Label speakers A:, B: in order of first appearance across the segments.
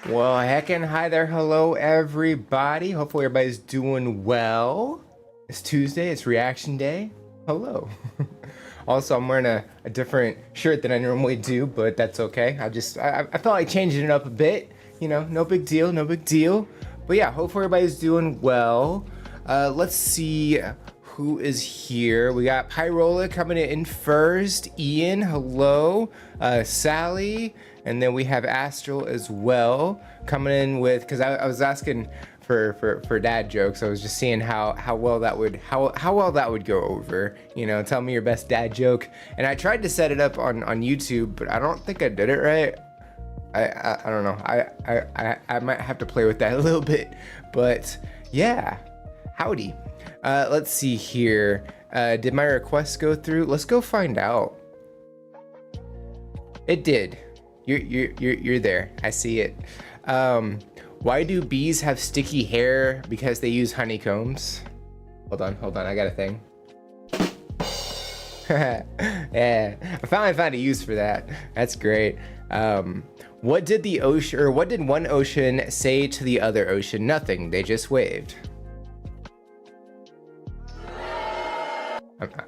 A: Well, heckin' hi there, hello everybody. Hopefully everybody's doing well. It's Tuesday, it's reaction day. Hello. Also, I'm wearing a different shirt than I normally do, but that's okay. I felt like changing it up a bit. You know, no big deal, no big deal. But yeah, hopefully everybody's doing well. Let's see who is here. We got Pyrola coming in first. Ian, hello. Sally, and then we have Astral as well coming in with, because I was asking for dad jokes. I was just seeing how well that would go over. You know, tell me your best dad joke. And I tried to set it up on YouTube, but I don't think I did it right. I don't know. I might have to play with that a little bit. But yeah, howdy. Let's see here. Did my request go through? Let's go find out. It did. You're there. I see it. Why do bees have sticky hair? Because they use honeycombs. Hold on. I got a thing. Yeah, I finally found a use for that. That's great. What did one ocean say to the other ocean? Nothing. They just waved.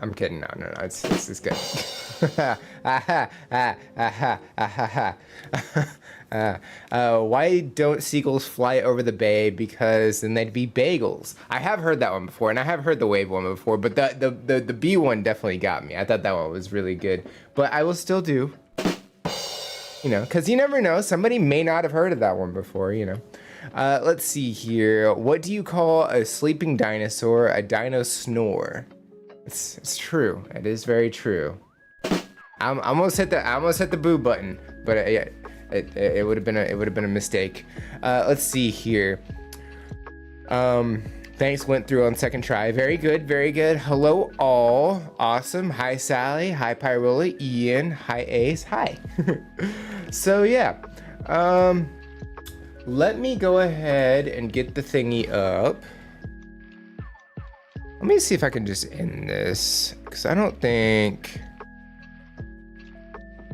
A: I'm kidding. No. This is good. Why don't seagulls fly over the bay? Because then they'd be bagels. I have heard that one before, and I have heard the wave one before, but the bee one definitely got me. I thought that one was really good, but I will still do. You know, because you never know. Somebody may not have heard of that one before, you know. Let's see here. What do you call a sleeping dinosaur? A dino snore. It's true. It is very true. I almost hit the boo button, but it would have been a mistake. Let's see here. Thanks, went through on second try. Very good, very good. Hello all. Awesome. Hi Sally. Hi Pyrola. Ian. Hi Ace. Hi. So yeah. Let me go ahead and get the thingy up. Let me see if I can just end this, because I don't think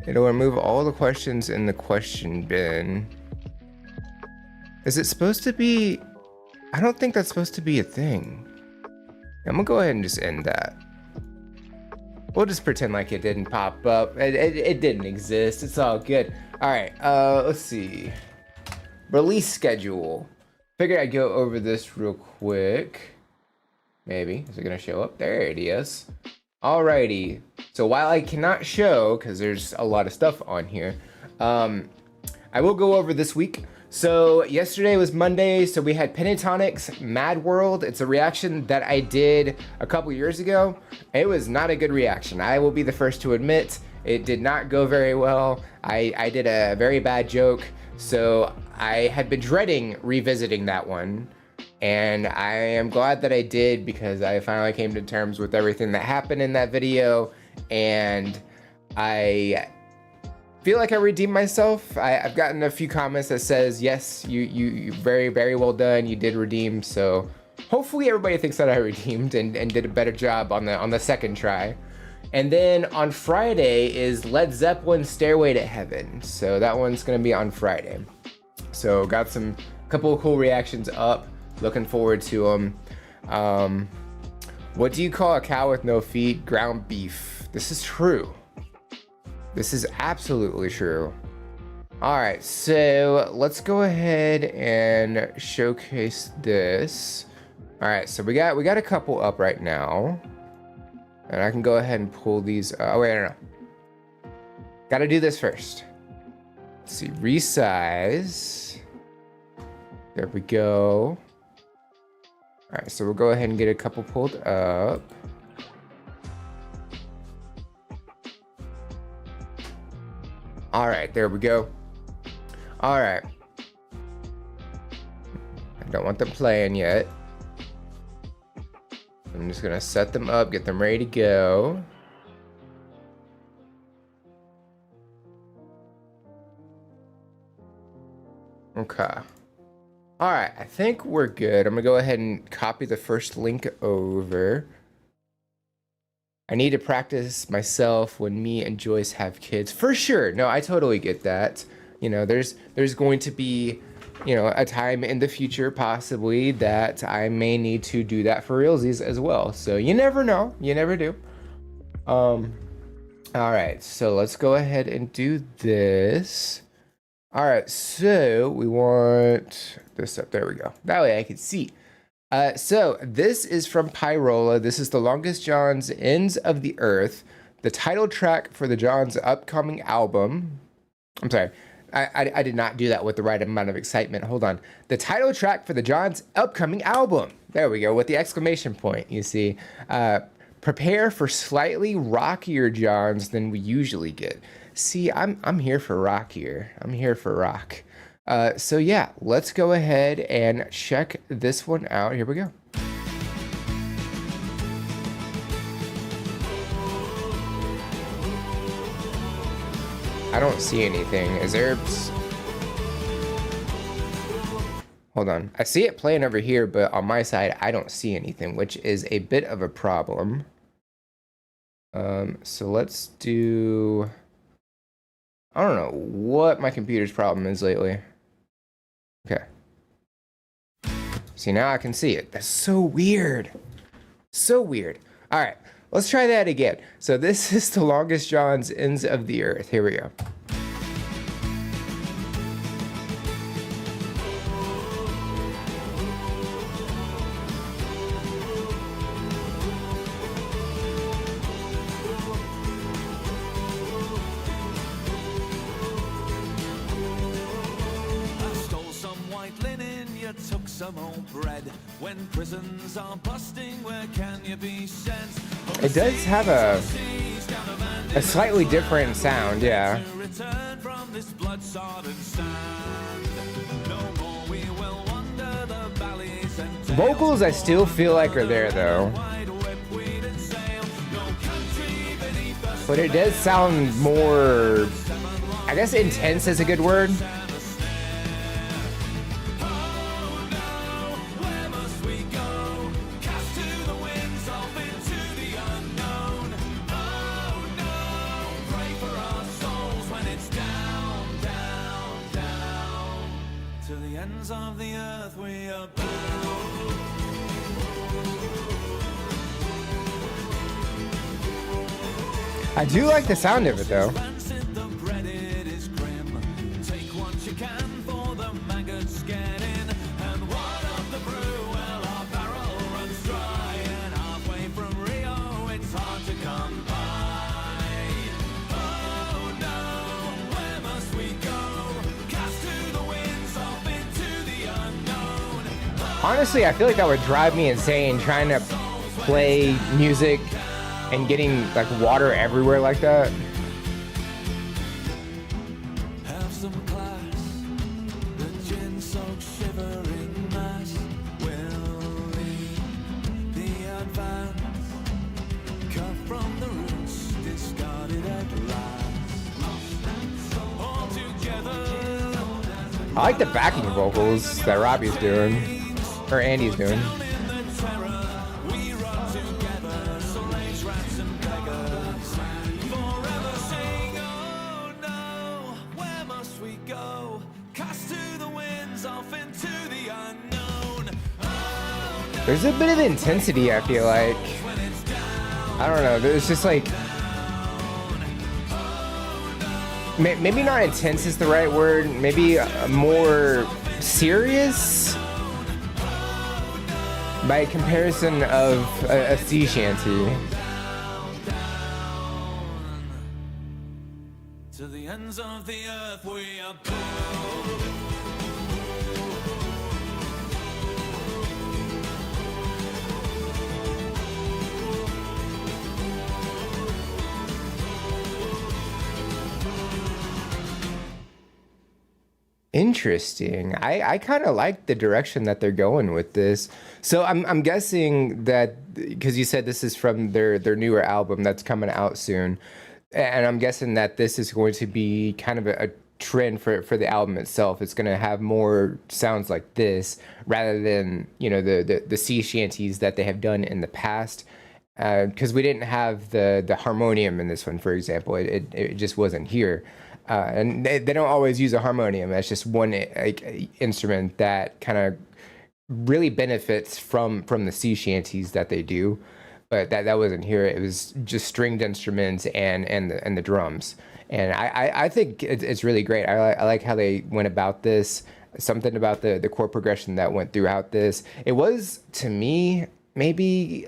A: it'll remove all the questions in the question bin. Is it supposed to be I don't think that's supposed to be a thing. I'm gonna go ahead and just end that. We'll just pretend like it didn't pop up. It didn't exist. It's all good. All right, let's see. Release schedule. Figured I'd go over this real quick. Maybe. Is it gonna show up? There it is. Alrighty. So while I cannot show, because there's a lot of stuff on here, I will go over this week. So yesterday was Monday, so we had Pentatonix Mad World. It's a reaction that I did a couple years ago. It was not a good reaction. I will be the first to admit it did not go very well. I did a very bad joke, so I had been dreading revisiting that one. And I am glad that I did, because I finally came to terms with everything that happened in that video, and I feel like I redeemed myself. I've gotten a few comments that says, yes, you very, very well done. You did redeem. So hopefully everybody thinks that I redeemed and did a better job on the second try. And then on Friday is Led Zeppelin's Stairway to Heaven. So that one's gonna be on Friday. So got couple of cool reactions up. Looking forward to them. What do you call a cow with no feet? Ground beef. This is true. This is absolutely true. All right, so let's go ahead and showcase this. All right, so we got a couple up right now, and I can go ahead and pull these. Oh wait, no. Got to do this first. Let's see, resize. There we go. All right, so we'll go ahead and get a couple pulled up. All right, there we go. All right. I don't want them playing yet. I'm just gonna set them up, get them ready to go. Okay. All right, I think we're good. I'm gonna go ahead and copy the first link over. I need to practice myself when me and Joyce have kids. For sure. No, I totally get that. You know, there's going to be, you know, a time in the future possibly that I may need to do that for realsies as well. So you never know. You never do. All right, so let's go ahead and do this. All right, so we want this up. There we go. That way I can see. So this is from Pyrola. This is the Longest John's Ends of the Earth, the title track for the John's upcoming album. I'm sorry, I did not do that with the right amount of excitement. Hold on. The title track for the John's upcoming album. There we go, with the exclamation point, you see. Prepare for slightly rockier Johns than we usually get. See, I'm here for rockier. I'm here for rock. So yeah, let's go ahead and check this one out. Here we go. I don't see anything. Is there... Hold on. I see it playing over here, but on my side, I don't see anything, which is a bit of a problem. So let's do... I don't know what my computer's problem is lately. Okay. See, now I can see it. That's so weird. So weird. All right, let's try that again. So this is the Longest John's Ends of the Earth. Here we go.
B: Took some old bread when prisons are busting. Where can you be sent?
A: It does have a slightly different sound, yeah. Vocals I still feel like are there though, but it does sound more, I guess intense is a good word.
B: Of the earth we are bound.
A: I do like the sound of it though.
B: Rancid the bread, it is grim. Take what you can for the maggots get in. And what of the brew? Well, our barrel runs dry. And halfway from Rio, it's hard to come by. Oh no, where must we go? Cast to the winds, off into the unknown.
A: Honestly, I feel like that would drive me insane trying to play music and getting like water everywhere like that.
B: Have some class, the gin-soaked shivering mass will lead the advance. Cut from the roots, discarded at last. All together.
A: I like the backing vocals that Robbie's doing, or Andy's doing. There's a bit of intensity, I feel like. I don't know, there's just like... Maybe not intense is the right word, maybe more serious? By comparison of a sea shanty.
B: To the ends of the earth we are bound.
A: Interesting. I kind of like the direction that they're going with this. So I'm guessing that because you said this is from their newer album that's coming out soon, and I'm guessing that this is going to be kind of a trend for the album itself. It's going to have more sounds like this rather than, you know, the sea shanties that they have done in the past. Because we didn't have the harmonium in this one, for example. It just wasn't here. And they don't always use a harmonium. That's just one like instrument that kind of really benefits from the sea shanties that they do. But that wasn't here. It was just stringed instruments and the drums. And I think it's really great. I like how they went about this. Something about the chord progression that went throughout this. It was, to me, maybe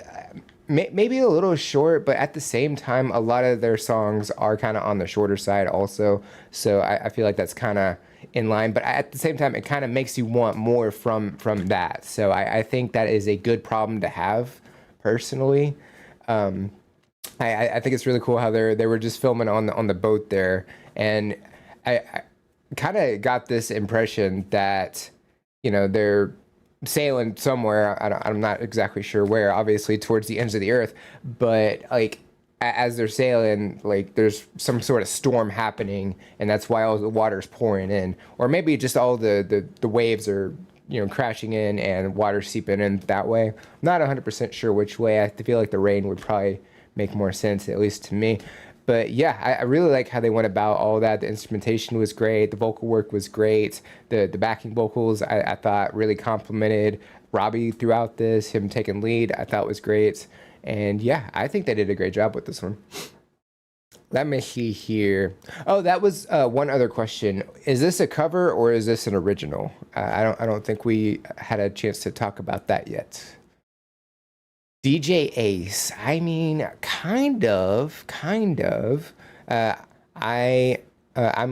A: a little short, but at the same time, a lot of their songs are kind of on the shorter side also. So I feel like that's kind of in line, but at the same time, it kind of makes you want more from that. So I think that is a good problem to have, personally. I think it's really cool how they were just filming on the boat there, and I kind of got this impression that, you know, they're sailing somewhere. I'm not exactly sure where, obviously towards the ends of the earth, but like as they're sailing, like there's some sort of storm happening, and that's why all the water's pouring in, or maybe just all the waves are, you know, crashing in and water seeping in that way. I'm not 100% sure which way. I feel like the rain would probably make more sense, at least to me. But yeah, I really like how they went about all that. The instrumentation was great. The vocal work was great. The backing vocals, I thought, really complimented Robbie throughout this. Him taking lead, I thought was great. And yeah, I think they did a great job with this one. Let me see here. Oh, that was one other question. Is this a cover or is this an original? I don't think we had a chance to talk about that yet. DJ Ace. I mean, kind of. I'm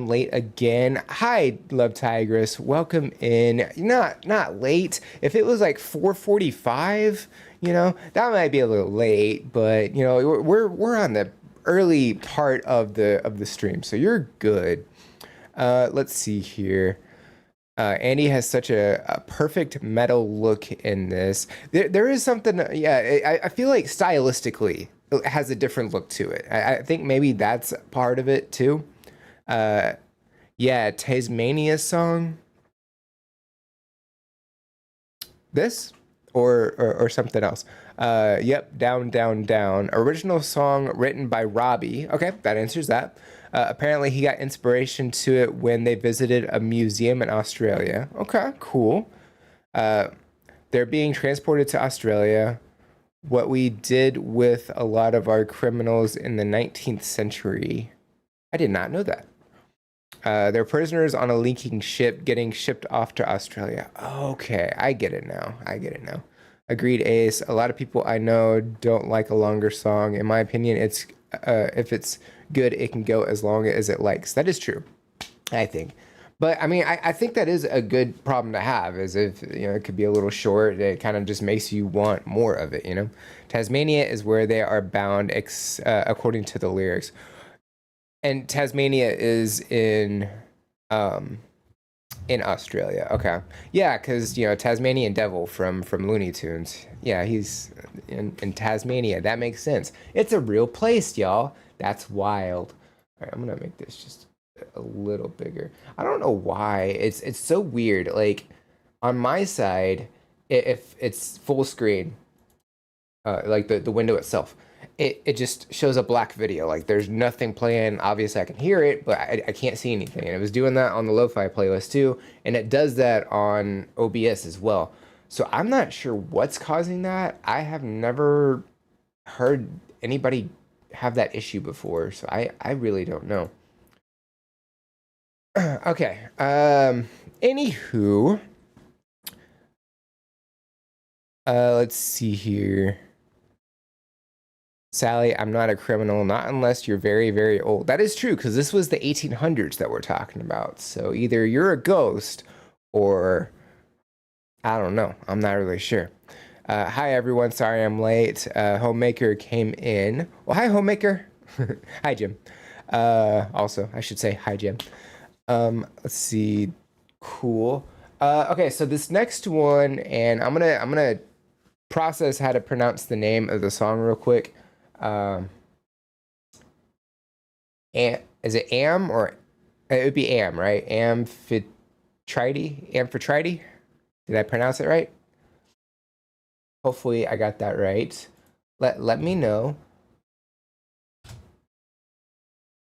A: late again. Hi, Love Tigress. Welcome in. Not late. If it was like 4:45, you know, that might be a little late. But you know, we're on the early part of the stream, so you're good. Let's see here. Andy has such a perfect metal look in this. There is something, yeah, I feel like stylistically it has a different look to it. I think maybe that's part of it too. Yeah, Tasmania song. This or something else. Yep, Down, Down, Down. Original song written by Robbie. Okay, that answers that. Apparently he got inspiration to it when they visited a museum in Australia. Okay, cool. They're being transported to Australia. What we did with a lot of our criminals in the 19th century. I did not know that. They're prisoners on a leaking ship getting shipped off to Australia. Okay, I get it now. Agreed, Ace. A lot of people I know don't like a longer song. In my opinion, it's if it's good, it can go as long as it likes. That is true, I think. But I mean, I think that is a good problem to have, is if, you know, it could be a little short. It kind of just makes you want more of it, you know? Tasmania is where they are bound, according to the lyrics. And Tasmania is in Australia. Okay. Yeah, because, you know, Tasmanian Devil from Looney Tunes. Yeah, he's in Tasmania. That makes sense. It's a real place, y'all. That's wild. All right, I'm going to make this just a little bigger. I don't know why. It's so weird. Like, on my side, if it's full screen, like the window itself, it just shows a black video. Like, there's nothing playing. Obviously, I can hear it, but I can't see anything. And it was doing that on the lo-fi playlist too, and it does that on OBS as well. So I'm not sure what's causing that. I have never heard anybody have that issue before, so I really don't know. Okay. Anywho, let's see here. Sally, I'm not a criminal, not unless you're very, very old. That is true, because this was the 1800s that we're talking about. So either you're a ghost or I don't know. I'm not really sure. Hi, everyone. Sorry I'm late. Homemaker came in. Well, hi, Homemaker. Hi, Jim. Also, I should say hi, Jim. Let's see. Cool. Okay, so this next one, and I'm gonna process how to pronounce the name of the song real quick. And is it Am, or it would be Am, right? Amphitrite? Did I pronounce it right? Hopefully I got that right. Let me know,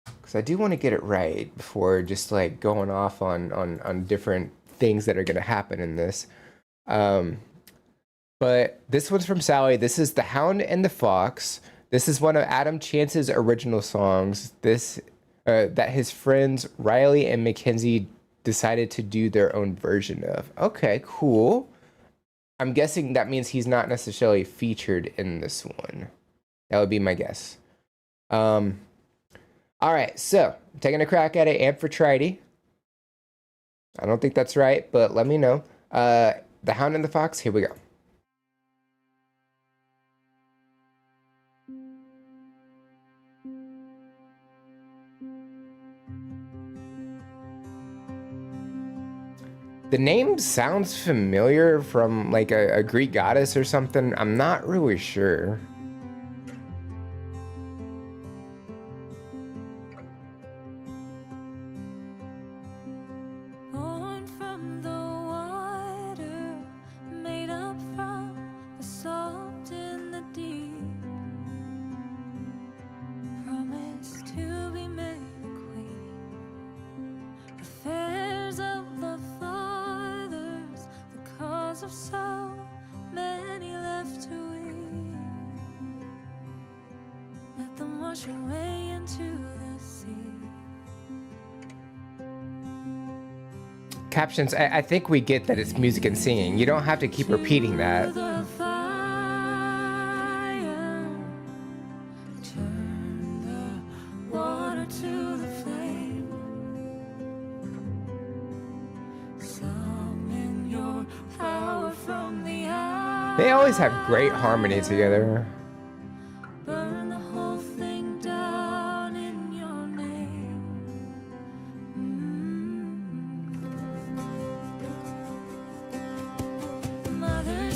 A: because I do want to get it right before just like going off on different things that are going to happen in this. But this one's from Sally. This is The Hound and the Fox. This is one of Adam Chance's original songs. That his friends Riley and Mackenzie decided to do their own version of. Okay, cool. I'm guessing that means he's not necessarily featured in this one. That would be my guess. All right, so I'm taking a crack at it. Amphitrite. I don't think that's right, but let me know. The Hound and the Fox. Here we go. The name sounds familiar from like a Greek goddess or something. I'm not really sure.
C: Born from the water, made up from the salt in the deep. Promised to be made a queen. Affairs of the fathers, the cause of so many left to weep. Let them wash away into the sea.
A: Captions, I think we get that it's music and singing. You don't have to keep repeating that.
C: The fire, turn the water to the flame. Summon your power from the eye.
A: They always have great harmony together.
C: Burn the whole thing down in your name.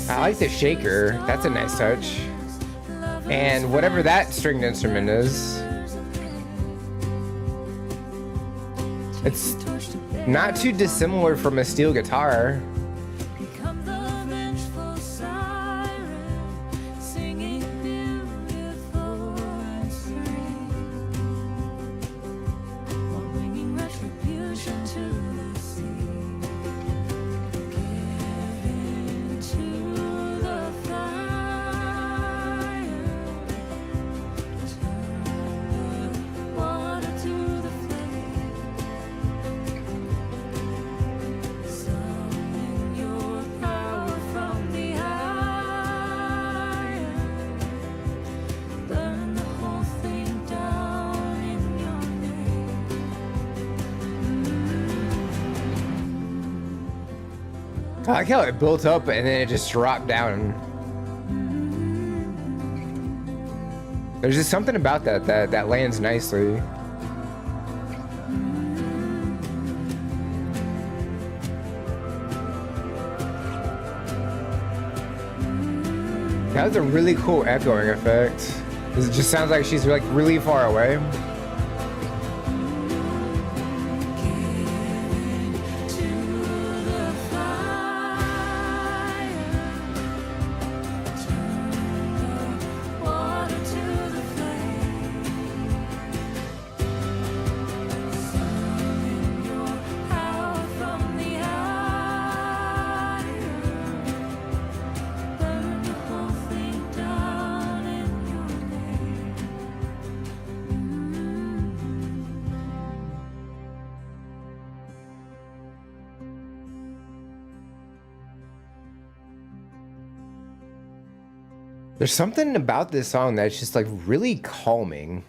A: I like the shaker. That's a nice touch. And whatever that stringed instrument is, it's not too dissimilar from a steel guitar.
C: Become the vengeful siren, singing beautiful and serene, while bringing retribution to the sea. Giving
A: I like how it built up and then it just dropped down. There's just something about that lands nicely. That was a really cool echoing effect. It just sounds like she's like really far away. There's something about this song that's just like really calming.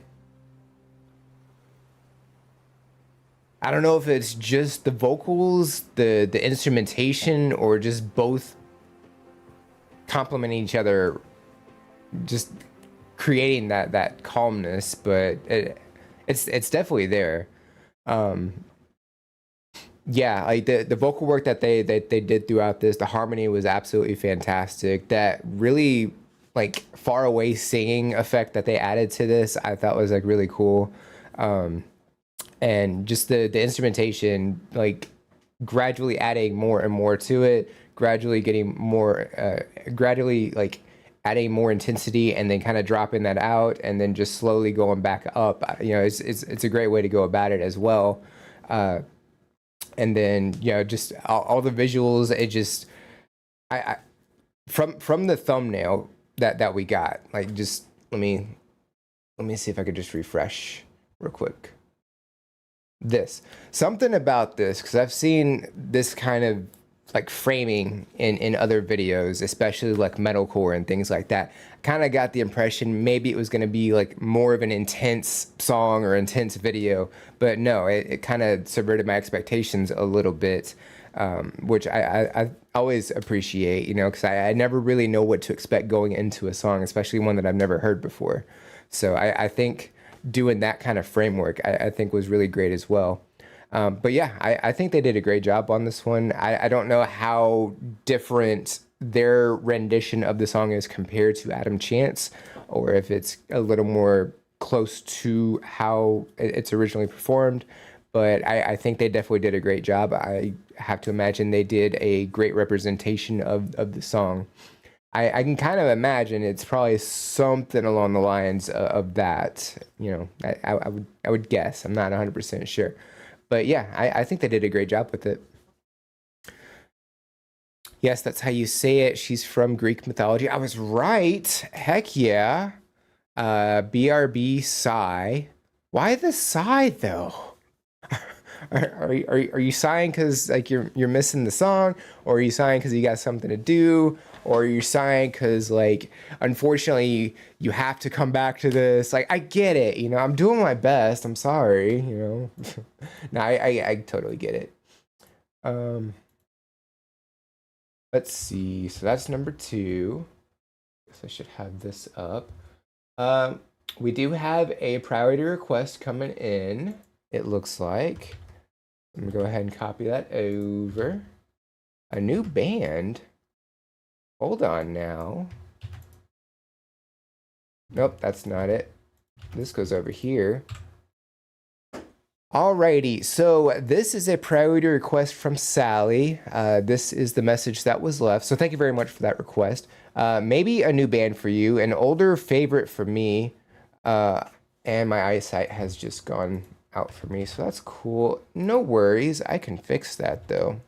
A: I don't know if it's just the vocals, the instrumentation, or just both complementing each other, just creating that calmness, but it's definitely there. Yeah, like the vocal work that they did throughout this, the harmony was absolutely fantastic. That really like far away singing effect that they added to this, I thought was like really cool. And just the instrumentation, like gradually adding more and more to it, gradually getting more, gradually like adding more intensity and then kind of dropping that out and then just slowly going back up. You know, it's a great way to go about it as well. And then, you know, just all the visuals, it just, I from the thumbnail that we got, like, just let me see if I could just refresh real quick. This, something about this, because I've seen this kind of like framing in other videos, especially like metalcore and things like that. Kind of got the impression maybe it was going to be like more of an intense song or intense video, but no, it kind of subverted my expectations a little bit, which I always appreciate, you know, because I never really know what to expect going into a song, especially one that I've never heard before. So I think doing that kind of framework, I think was really great as well. But yeah, I think they did a great job on this one. I don't know how different their rendition of the song is compared to Adam Chance, or if it's a little more close to how it's originally performed. But I think they definitely did a great job. I have to imagine they did a great representation of the song. I can kind of imagine it's probably something along the lines of that. You know, I would guess. I'm not 100% sure. But yeah, I think they did a great job with it. Yes, that's how you say it. She's from Greek mythology. I was right. Heck yeah. BRB sigh. Why the sigh though? Are you sighing because like you're missing the song, or are you sighing because you got something to do, or are you sighing because like unfortunately you have to come back to this? Like I get it, you know, I'm doing my best. I'm sorry, you know. No, I totally get it. Let's see. So that's number 2. Guess I should have this up. We do have a priority request coming in. It looks like. I'm gonna go ahead and copy that over. A new band. Hold on now. Nope, that's not it. This goes over here. Alrighty, so this is a priority request from Sally. This is the message that was left. So thank you very much for that request. Maybe a new band for you, an older favorite for me, and my eyesight has just gone out for me, so that's cool. No worries, I can fix that though,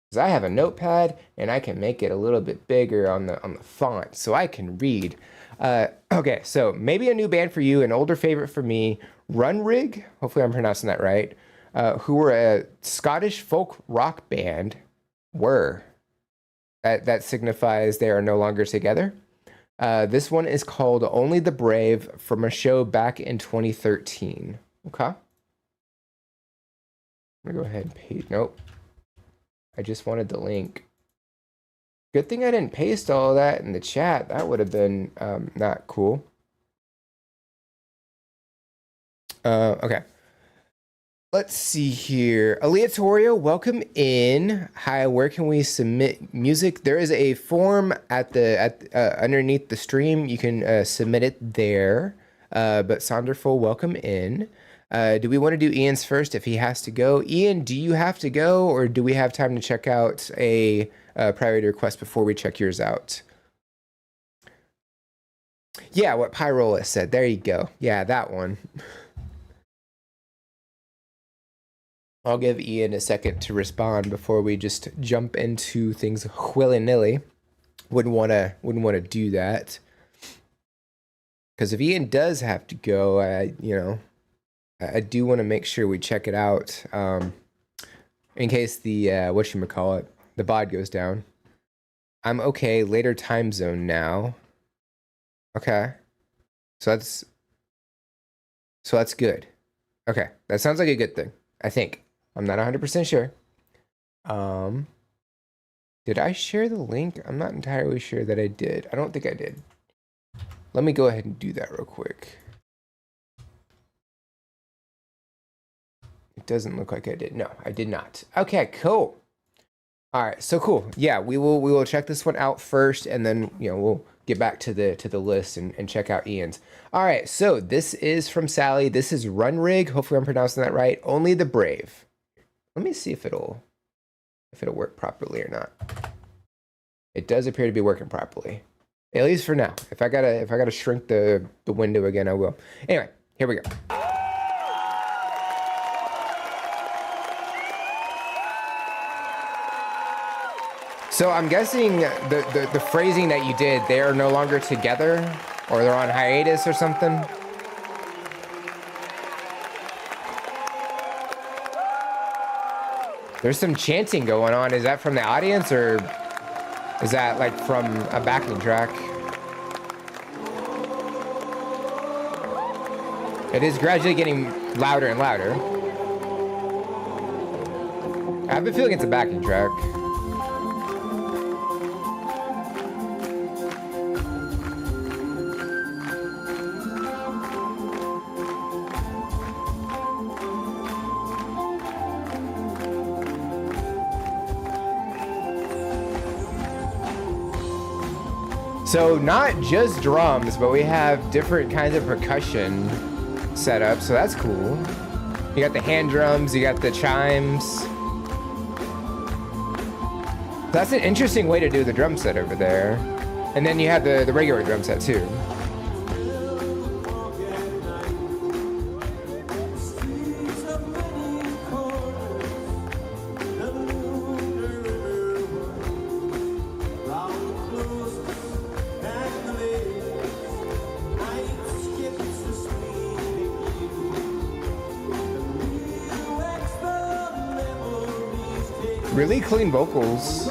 A: because I have a notepad and I can make it a little bit bigger on the font so I can read. Okay, so maybe a new band for you, an older favorite for me, Runrig, hopefully I'm pronouncing that right, who were a Scottish folk rock band. That signifies they are no longer together. This one is called Only the Brave, from a show back in 2013. Okay. I'm gonna go ahead and paste. Nope. I just wanted the link. Good thing I didn't paste all of that in the chat. That would have been not cool. Okay. Let's see here. Aleatorio, welcome in. Hi, where can we submit music? There is a form at underneath the stream. You can submit it there. But Sonderful, welcome in. Do we want to do Ian's first if he has to go? Ian, do you have to go, or do we have time to check out a priority request before we check yours out? Yeah, what Pyrola said. There you go. Yeah, that one. I'll give Ian a second to respond before we just jump into things willy-nilly. Wouldn't want to do that. Because if Ian does have to go, I do want to make sure we check it out. In case the whatchamacallit, the bod goes down. I'm okay. Later time zone now. Okay. So that's good. Okay. That sounds like a good thing, I think. I'm not 100% sure. Did I share the link? I'm not entirely sure that I did. I don't think I did. Let me go ahead and do that real quick. It doesn't look like I did. No, I did not. Okay, cool. All right, so cool. Yeah, we will check this one out first, and then we'll get back to the list and check out Ian's. All right, so this is from Sally. This is Run Rig. Hopefully I'm pronouncing that right. Only the Brave. Let me see if it'll work properly or not. It does appear to be working properly, at least for now. If I gotta shrink the window again, I will. Anyway, here we go. So I'm guessing the phrasing that you did, they are no longer together, or they're on hiatus or something. There's some chanting going on. Is that from the audience, or is that like from a backing track? It is gradually getting louder and louder. I have a feeling it's a backing track. So not just drums, but we have different kinds of percussion set up, so that's cool. You got the hand drums, you got the chimes. That's an interesting way to do the drum set over there. And then you have the regular drum set too. Really clean vocals.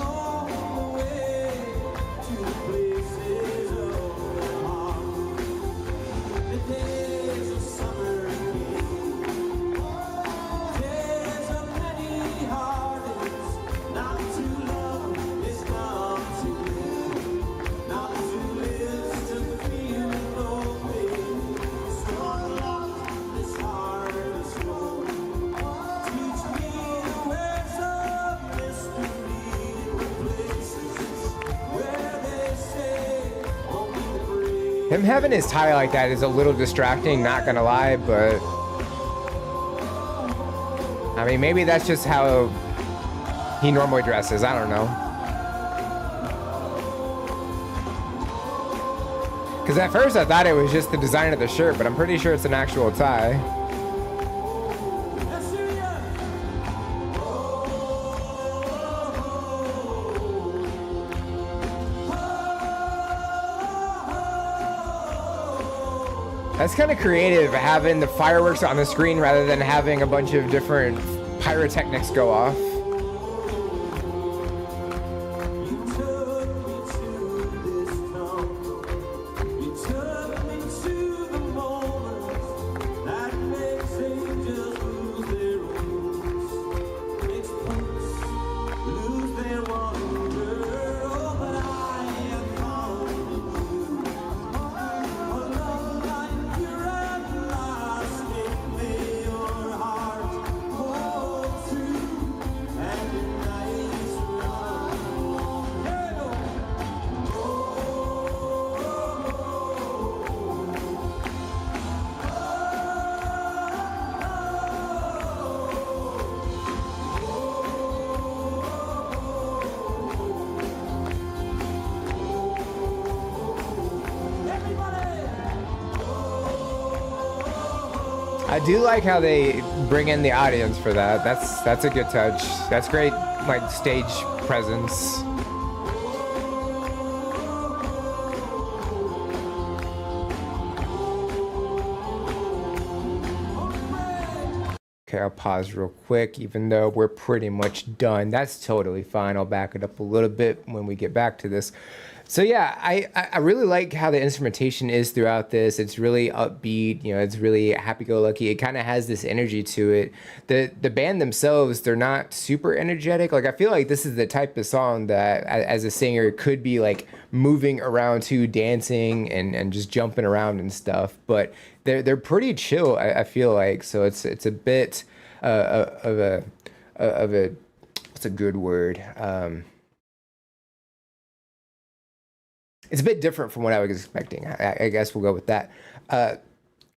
A: Him having his tie like that is a little distracting, not gonna lie, but I mean, maybe that's just how he normally dresses. I don't know. Because at first I thought it was just the design of the shirt, but I'm pretty sure it's an actual tie. That's kind of creative, having the fireworks on the screen rather than having a bunch of different pyrotechnics go off. I do like how they bring in the audience for that. That's a good touch. That's great, like stage presence. Okay, I'll pause real quick, even though we're pretty much done. That's totally fine. I'll back it up a little bit when we get back to this. So yeah, I really like how the instrumentation is throughout this. It's really upbeat, you know, it's really happy-go-lucky. It kind of has this energy to it. The band themselves, they're not super energetic. Like I feel like this is the type of song that as a singer could be like moving around to, dancing and just jumping around and stuff. But they're pretty chill, I feel like. So it's a bit of a what's a good word? It's a bit different from what I was expecting. I guess we'll go with that.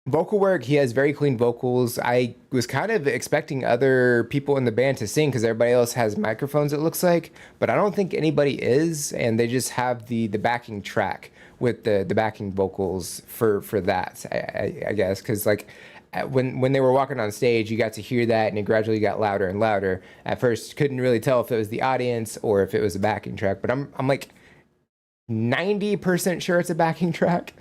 A: Vocal work, he has very clean vocals. I was kind of expecting other people in the band to sing because everybody else has microphones, it looks like, but I don't think anybody is, and they just have the backing track with the backing vocals for that, I guess, because like when they were walking on stage, you got to hear that, and it gradually got louder and louder. At first, couldn't really tell if it was the audience or if it was a backing track, but I'm like 90% sure it's a backing track.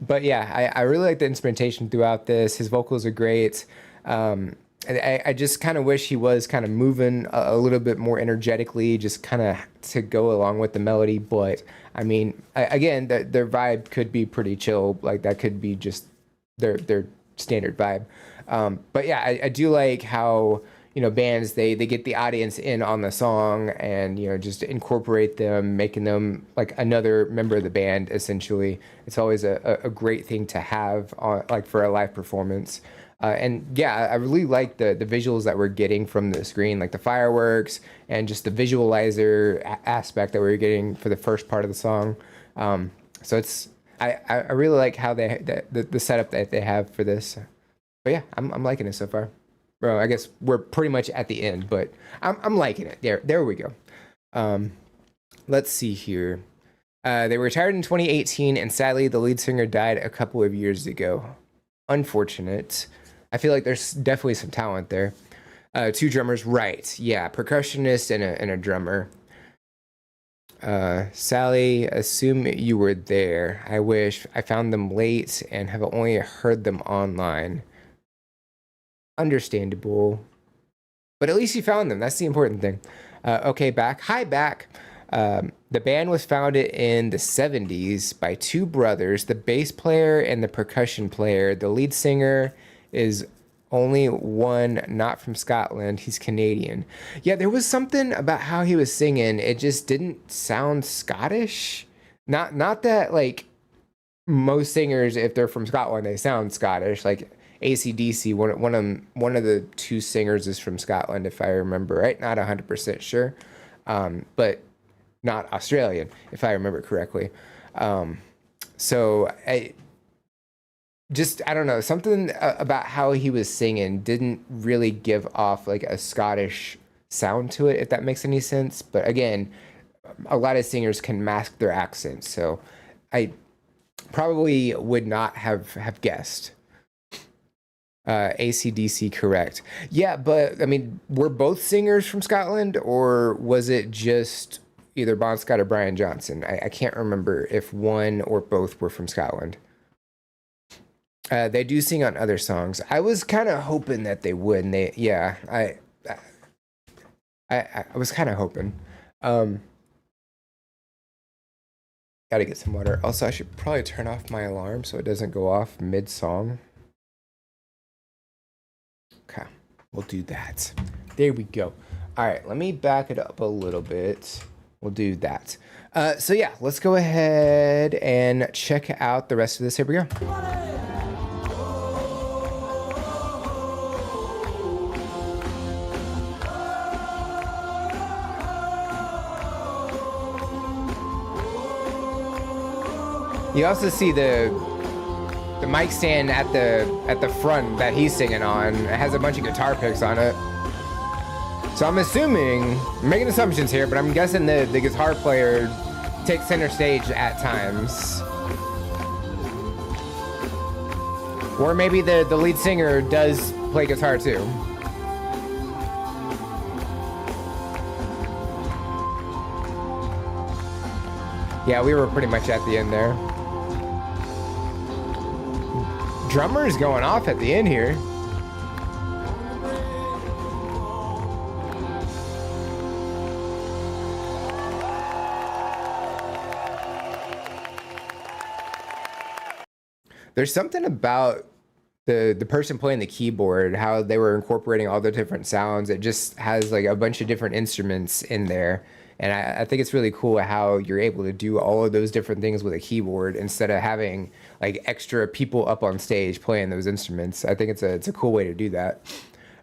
A: But yeah, I really like the instrumentation throughout this. His vocals are great. I just kind of wish he was kind of moving a little bit more energetically, just kind of to go along with the melody. But I mean, again, their vibe could be pretty chill. Like that could be just their standard vibe. But yeah, I do like how, you know, bands, they get the audience in on the song and, you know, just incorporate them, making them like another member of the band, essentially. It's always a great thing to have on, like for a live performance. And yeah, I really like the visuals that we're getting from the screen, like the fireworks and just the visualizer aspect that we're getting for the first part of the song. So it's, I really like how the setup that they have for this. But yeah, I'm liking it so far. Well, I guess we're pretty much at the end, but I'm liking it. There we go. Let's see here. They were retired in 2018, and sadly, the lead singer died a couple of years ago. Unfortunate. I feel like there's definitely some talent there. 2 drummers, right? Yeah, percussionist and a drummer. Sally, assume you were there. I wish I found them late and have only heard them online. Understandable, but at least you found them. That's the important thing. Okay, back. Hi, back. The band was founded in the 70s by 2 brothers, the bass player and the percussion player. The lead singer is only one not from Scotland. He's Canadian. Yeah, there was something about how he was singing. It just didn't sound Scottish. Not that like most singers, if they're from Scotland, they sound Scottish. Like AC/DC, one of the 2 singers is from Scotland, if I remember right. Not 100% sure, but not Australian, if I remember correctly. So I don't know, something about how he was singing didn't really give off like a Scottish sound to it, if that makes any sense. But again, a lot of singers can mask their accent, so I probably would not have guessed. AC/DC, correct. Yeah, but I mean, were both singers from Scotland, or was it just either Bon Scott or Brian Johnson? I can't remember if one or both were from Scotland. They do sing on other songs. I was kind of hoping that they would. And I was kind of hoping. Gotta get some water. Also, I should probably turn off my alarm so it doesn't go off mid-song. Okay, we'll do that. There we go. All right, let me back it up a little bit. We'll do that. So yeah, let's go ahead and check out the rest of this. Here we go. You also see the mic stand at the front that he's singing on. It has a bunch of guitar picks on it. So I'm assuming, I'm making assumptions here, but I'm guessing the guitar player takes center stage at times. Or maybe the lead singer does play guitar too. Yeah, we were pretty much at the end there. Drummer's going off at the end here. There's something about the person playing the keyboard, how they were incorporating all the different sounds. It just has like a bunch of different instruments in there. And I think it's really cool how you're able to do all of those different things with a keyboard instead of having like extra people up on stage playing those instruments. I think it's a cool way to do that.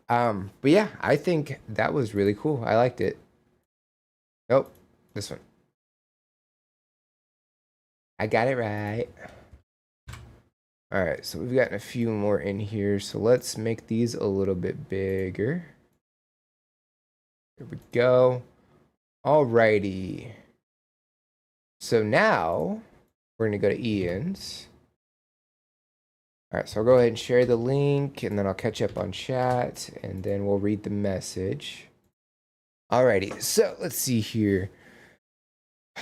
A: But yeah, I think that was really cool. I liked it. Nope, this one. I got it right. All right, so we've gotten a few more in here. So let's make these a little bit bigger. Here we go. Alrighty. So now we're gonna go to Ian's. All right, so I'll go ahead and share the link and then I'll catch up on chat and then we'll read the message. Alrighty, so let's see here.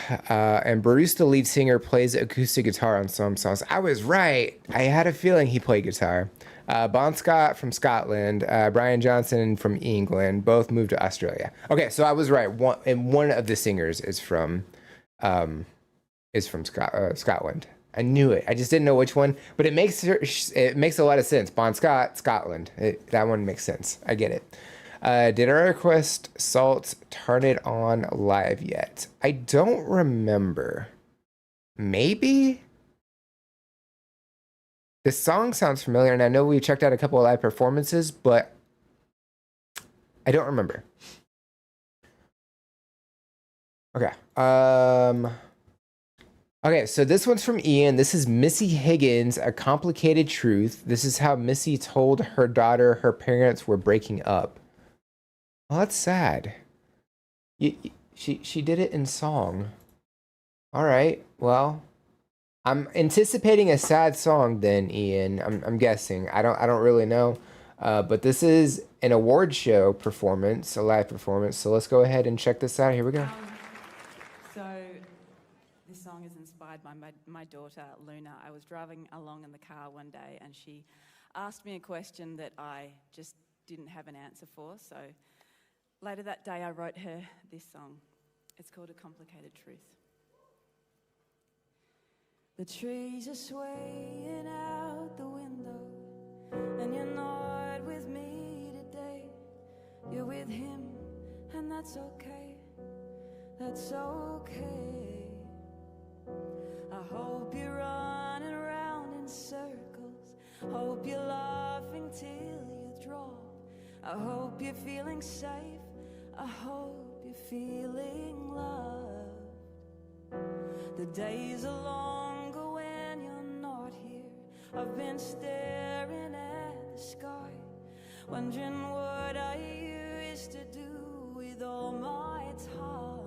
A: And Bruce, the lead singer, plays acoustic guitar on some songs. I was right. I had a feeling he played guitar. Bon Scott from Scotland, Brian Johnson from England, both moved to Australia. Okay, so I was right. One of the singers is from Scotland. I knew it. I just didn't know which one, but it makes a lot of sense. Bon Scott, Scotland. That one makes sense. I get it. Did our request Salt turn it on live yet? I don't remember. Maybe? This song sounds familiar, and I know we checked out a couple of live performances, but I don't remember. Okay. Okay, so this one's from Ian. This is Missy Higgins, A Complicated Truth. This is how Missy told her daughter her parents were breaking up. Oh, that's sad. She did it in song. All right. Well, I'm anticipating a sad song then, Ian. I'm guessing. I don't really know. But this is an award show performance, a live performance. So let's go ahead and check this out. Here we go.
D: So this song is inspired by my daughter, Luna. I was driving along in the car one day and she asked me a question that I just didn't have an answer for. So later that day, I wrote her this song. It's called A Complicated Truth. The trees are swaying out the window, and you're not with me today. You're with him, and that's okay. That's okay. I hope you're running around in circles. Hope you're laughing till you drop. I hope you're feeling safe. I hope you're feeling loved. The days are longer when you're not here. I've been staring at the sky, wondering what I used to do with all my time.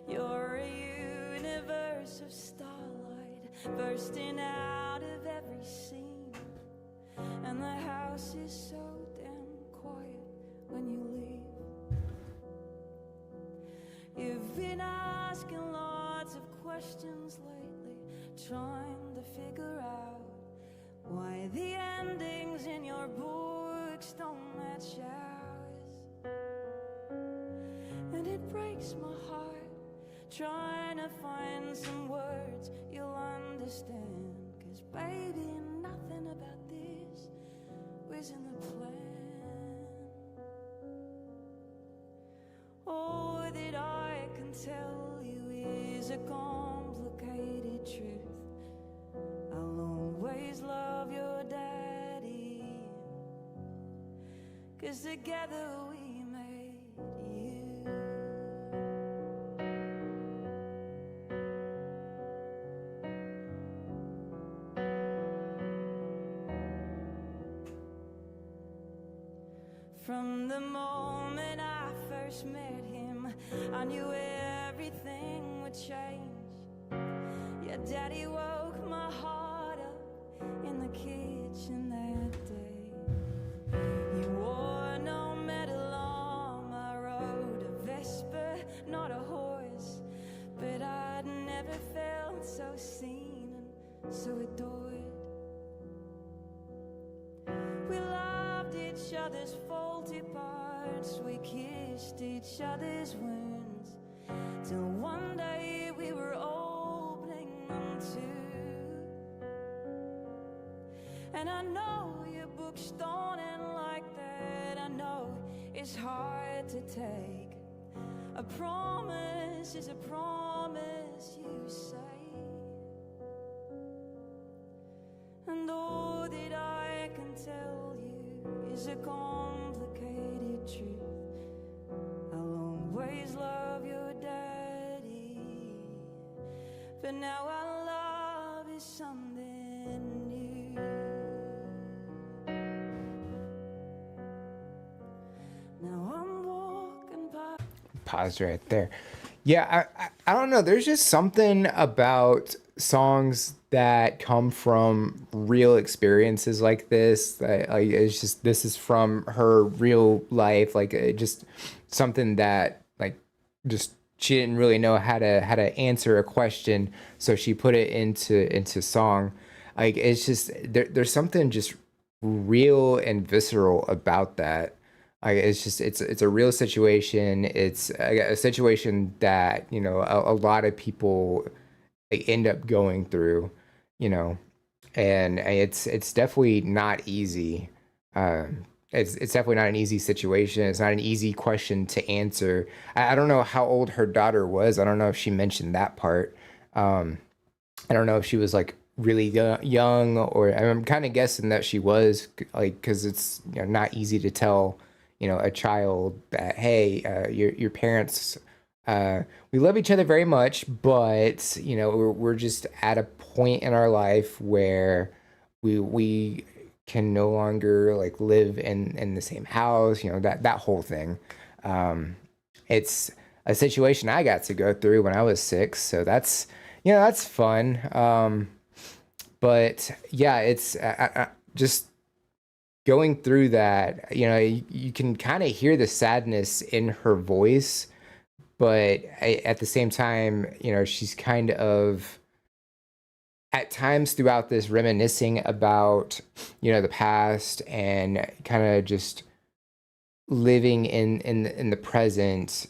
D: You're a universe of starlight bursting out of every scene, and the house is so damn quiet when you leave. You've been asking lots of questions lately, trying to figure out why the endings in your books don't match ours. And it breaks my heart, trying to find some words you'll understand. 'Cause baby, nothing about this was in the plan. All that I can tell you is a complicated truth. I'll always love your daddy, 'cause together we made you. From the moment I first met him, I knew everything would change. Yeah, Daddy woke my heart up kitchen that day. You wore no metal arm, I rode a Vespa, not a horse. But I'd never felt so seen and so adored. We loved each other's faulty parts, we kissed each other's wounds, till one day we were opening them too. And I know your book's don't end like that. I know it's hard to take. A promise is a promise, you say. And all that I can tell you is a complicated truth. I'll always love your daddy, but now our love is something new. Now I'm walking by.
A: Pause right there. Yeah, I don't know. There's just something about songs that come from real experiences like this. That, like, it's just, this is from her real life. Like, just something that, like, just she didn't really know how to answer a question, so she put it into song. Like, it's just there's something just real and visceral about that. Like, it's just it's a real situation. It's a situation that, you know, a lot of people end up going through, you know, and it's definitely not easy. It's definitely not an easy situation. It's not an easy question to answer. I don't know how old her daughter was. I don't know if she mentioned that part. I don't know if she was like really young, or I'm kind of guessing that she was, like, because it's, you know, not easy to tell, you know, a child that, hey, your parents, we love each other very much, but, you know, we're just at a point in our life where we can no longer, like, live in the same house, you know, that whole thing. It's a situation I got to go through when I was 6, so that's, you know, that's fun. But yeah, it's just going through that, you know, you can kind of hear the sadness in her voice, but at the same time, you know, she's kind of at times throughout this reminiscing about, you know, the past, and kind of just living in the present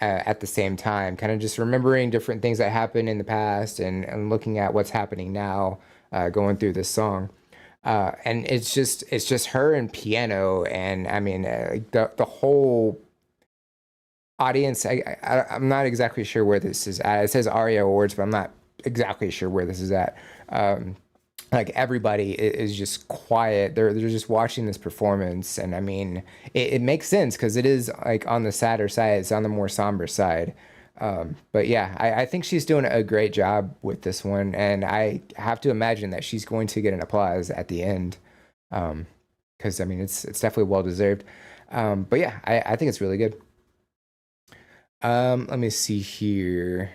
A: at the same time, kind of just remembering different things that happened in the past, and looking at what's happening now, going through this song. And it's just her and piano, and I mean, the whole audience. I'm not exactly sure where this is at. It says ARIA Awards, but I'm not exactly sure where this is at. Like, everybody is just quiet. They're just watching this performance, and I mean, it makes sense because it is, like, on the sadder side. It's on the more somber side. But yeah, I think she's doing a great job with this one, and I have to imagine that she's going to get an applause at the end, because I mean, it's definitely well deserved. But yeah, I think it's really good. Let me see here.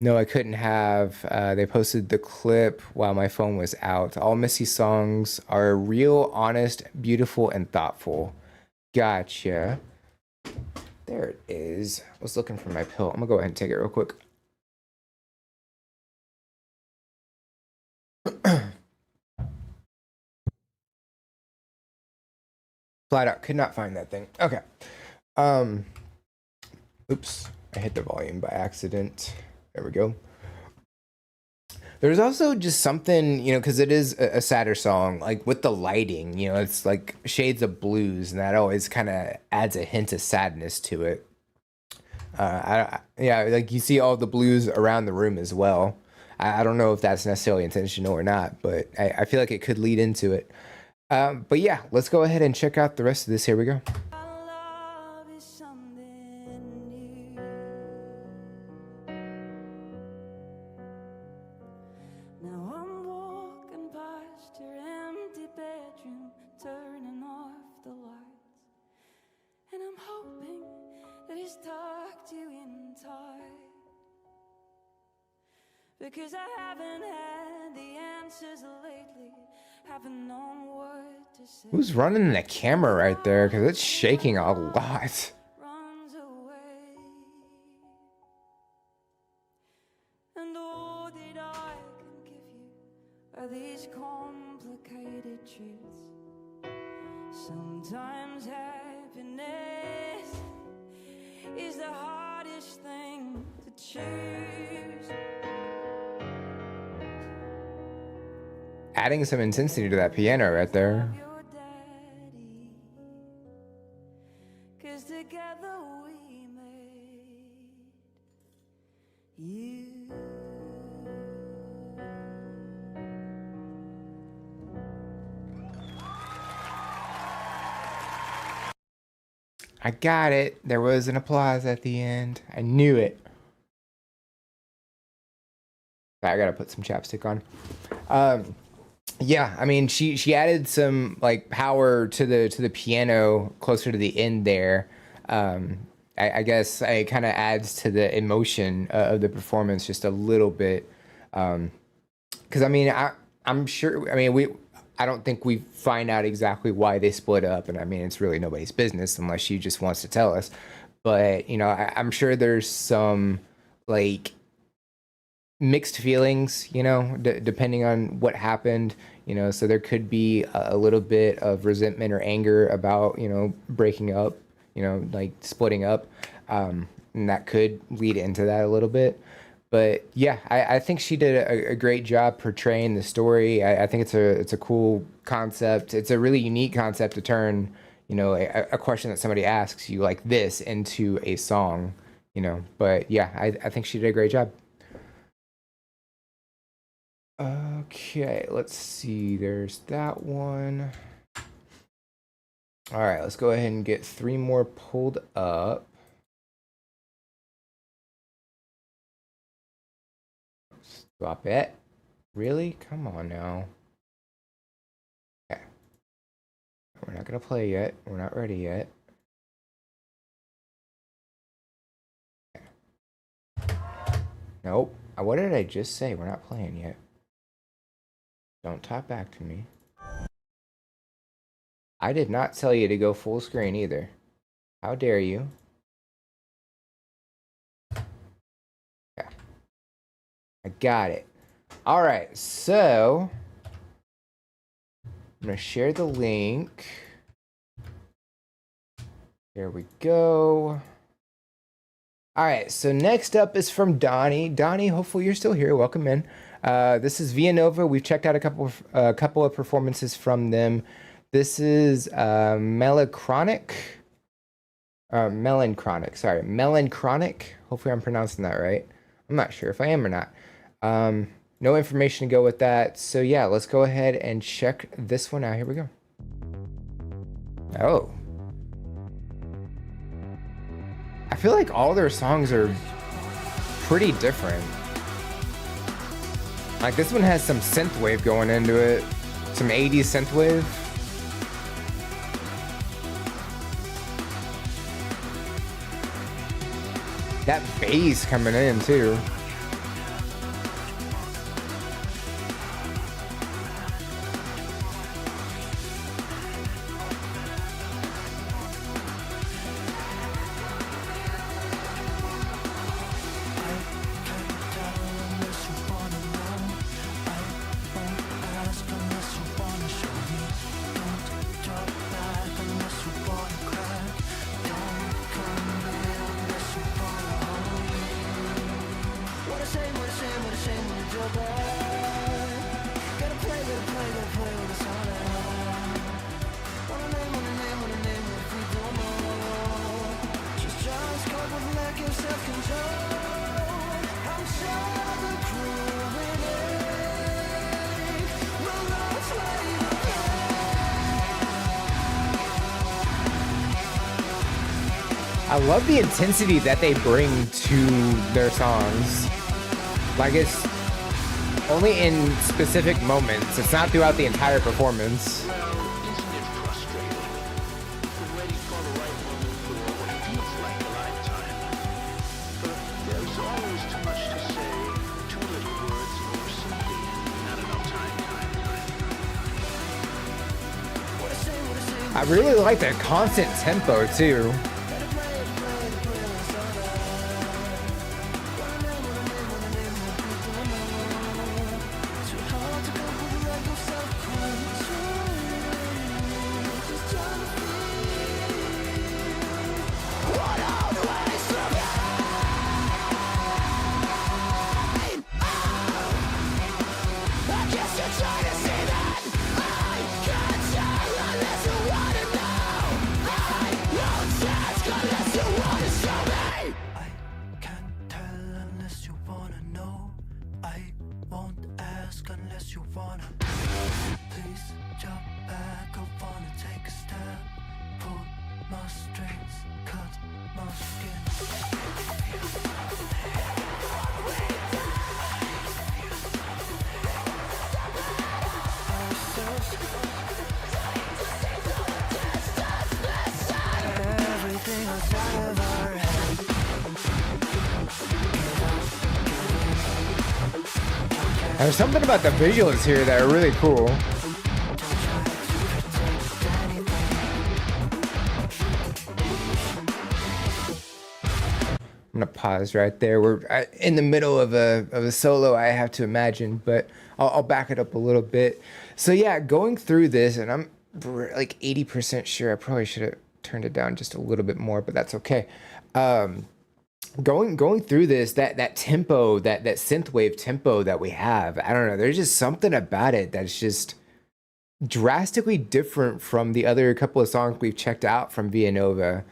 A: No, I couldn't have. They posted the clip while my phone was out. All Missy songs are real, honest, beautiful, and thoughtful. Gotcha. There it is. I was looking for my pill. I'm gonna go ahead and take it real quick. Flat out could not find that thing. Okay. Oops. I hit the volume by accident. There we go. There's also just something, you know, because it is a sadder song, like with the lighting, you know, it's like shades of blues, and that always kind of adds a hint of sadness to it. Yeah, like you see all the blues around the room as well. I don't know if that's necessarily intentional or not, but I feel like it could lead into it. But yeah, let's go ahead and check out the rest of this. Here we go.
D: Our love is something new. Now I'm walking past your empty bedroom, turning off the lights, and I'm hoping that it's tucked you in tight, because I haven't had the answers lately. Haven't known what to say.
A: Who's running the camera right there? Because it's shaking a lot.
D: Runs away. And all that I can give you are these complicated truths. Sometimes happiness is the hardest thing to choose.
A: Adding some intensity to that piano right there.
D: Your daddy, 'cause together we made you.
A: I got it. There was an applause at the end. I knew it. I gotta put some chapstick on. Yeah, I mean, she added some like power to the piano closer to the end there. I guess it kind of adds to the emotion of the performance just a little bit. Because I mean, I'm sure. I mean, I don't think we find out exactly why they split up, and I mean, it's really nobody's business unless she just wants to tell us. But you know, I'm sure there's some like mixed feelings, you know, depending on what happened, you know, so there could be a little bit of resentment or anger about, you know, breaking up, you know, like splitting up, and that could lead into that a little bit. But yeah, I think she did a great job portraying the story. I think it's a cool concept. It's a really unique concept to turn, you know, a question that somebody asks you like this into a song, you know. But yeah, I think she did a great job. Okay, let's see. There's that one. All right, let's go ahead and get 3 more pulled up. Stop it. Really? Come on now. Okay. We're not going to play yet. We're not ready yet. Okay. Nope. What did I just say? We're not playing yet. Don't talk back to me. I did not tell you to go full screen either. How dare you? Yeah. I got it. All right, so I'm going to share the link. There we go. All right, so next up is from Donnie. Donnie, hopefully you're still here. Welcome in. This is Villanova. We've checked out a couple of performances from them. This is Melanchthonic. Melanchthonic. Hopefully I'm pronouncing that right. I'm not sure if I am or not. No information to go with that. So yeah, let's go ahead and check this one out. Here we go. Oh. I feel like all their songs are pretty different. Like this one has some synthwave going into it. Some 80s synthwave. That bass coming in too. I love the intensity that they bring to their songs. Like it's only in specific moments. It's not throughout the entire performance.
E: Isn't it frustrating? We're waiting for the right moment for what feels like a lifetime. But there's always too much to say, too little words, or simply not enough time
A: I really like the constant tempo too. There's something about the visuals here that are really cool. I'm gonna pause right there. We're in the middle of a solo, I have to imagine, but I'll back it up a little bit. So yeah, going through this, and I'm like 80% sure I probably should have turned it down just a little bit more, but that's okay. Going through this, that tempo, that synthwave tempo that we have, I don't know, there's just something about it that's just drastically different from the other couple of songs we've checked out from Villanova.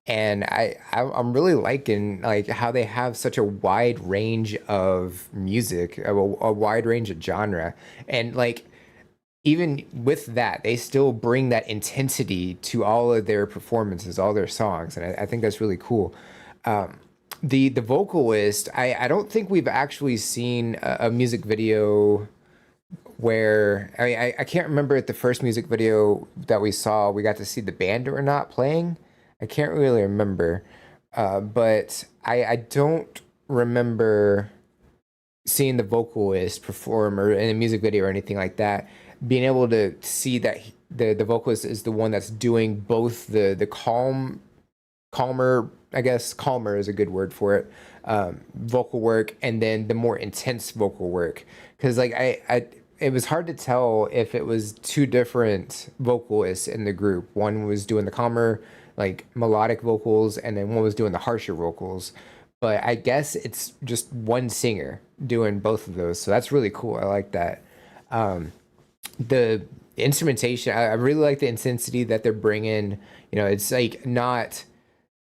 A: And I'm really liking like how they have such a wide range of music, a wide range of genre, and like even with that, they still bring that intensity to all of their performances, all their songs, and I think that's really cool. The vocalist, I don't think we've actually seen a music video where I can't remember if the first music video that we saw we got to see the band or not playing. I can't really remember, but I don't remember seeing the vocalist perform or in a music video or anything like that. Being able to see that the vocalist is the one that's doing both the calmer, I guess calmer is a good word for it, vocal work, and then the more intense vocal work. Because like it was hard to tell if it was two different vocalists in the group. One was doing the calmer, like melodic vocals, and then one was doing the harsher vocals. But I guess it's just one singer doing both of those, so that's really cool. I like that. The instrumentation, I really like the intensity that they're bringing. You know, it's like not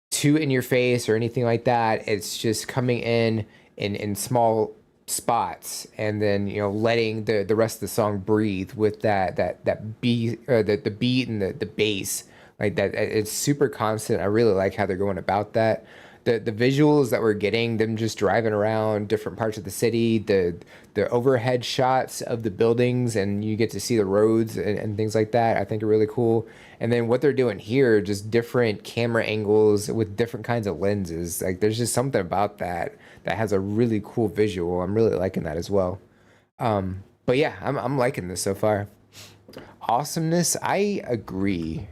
A: too in your face or anything like that. It's just coming in small spots, and then letting the rest of the song breathe with that beat, or the beat and the bass like that. It's super constant. I really like how they're going about that. The visuals that we're getting, them just driving around different parts of the city, the overhead shots of the buildings, and you get to see the roads and things like that, I think are really cool. And then what they're doing here, just different camera angles with different kinds of lenses. Like there's just something about that has a really cool visual. I'm really liking that as well. But yeah, I'm liking this so far. Awesomeness, I agree.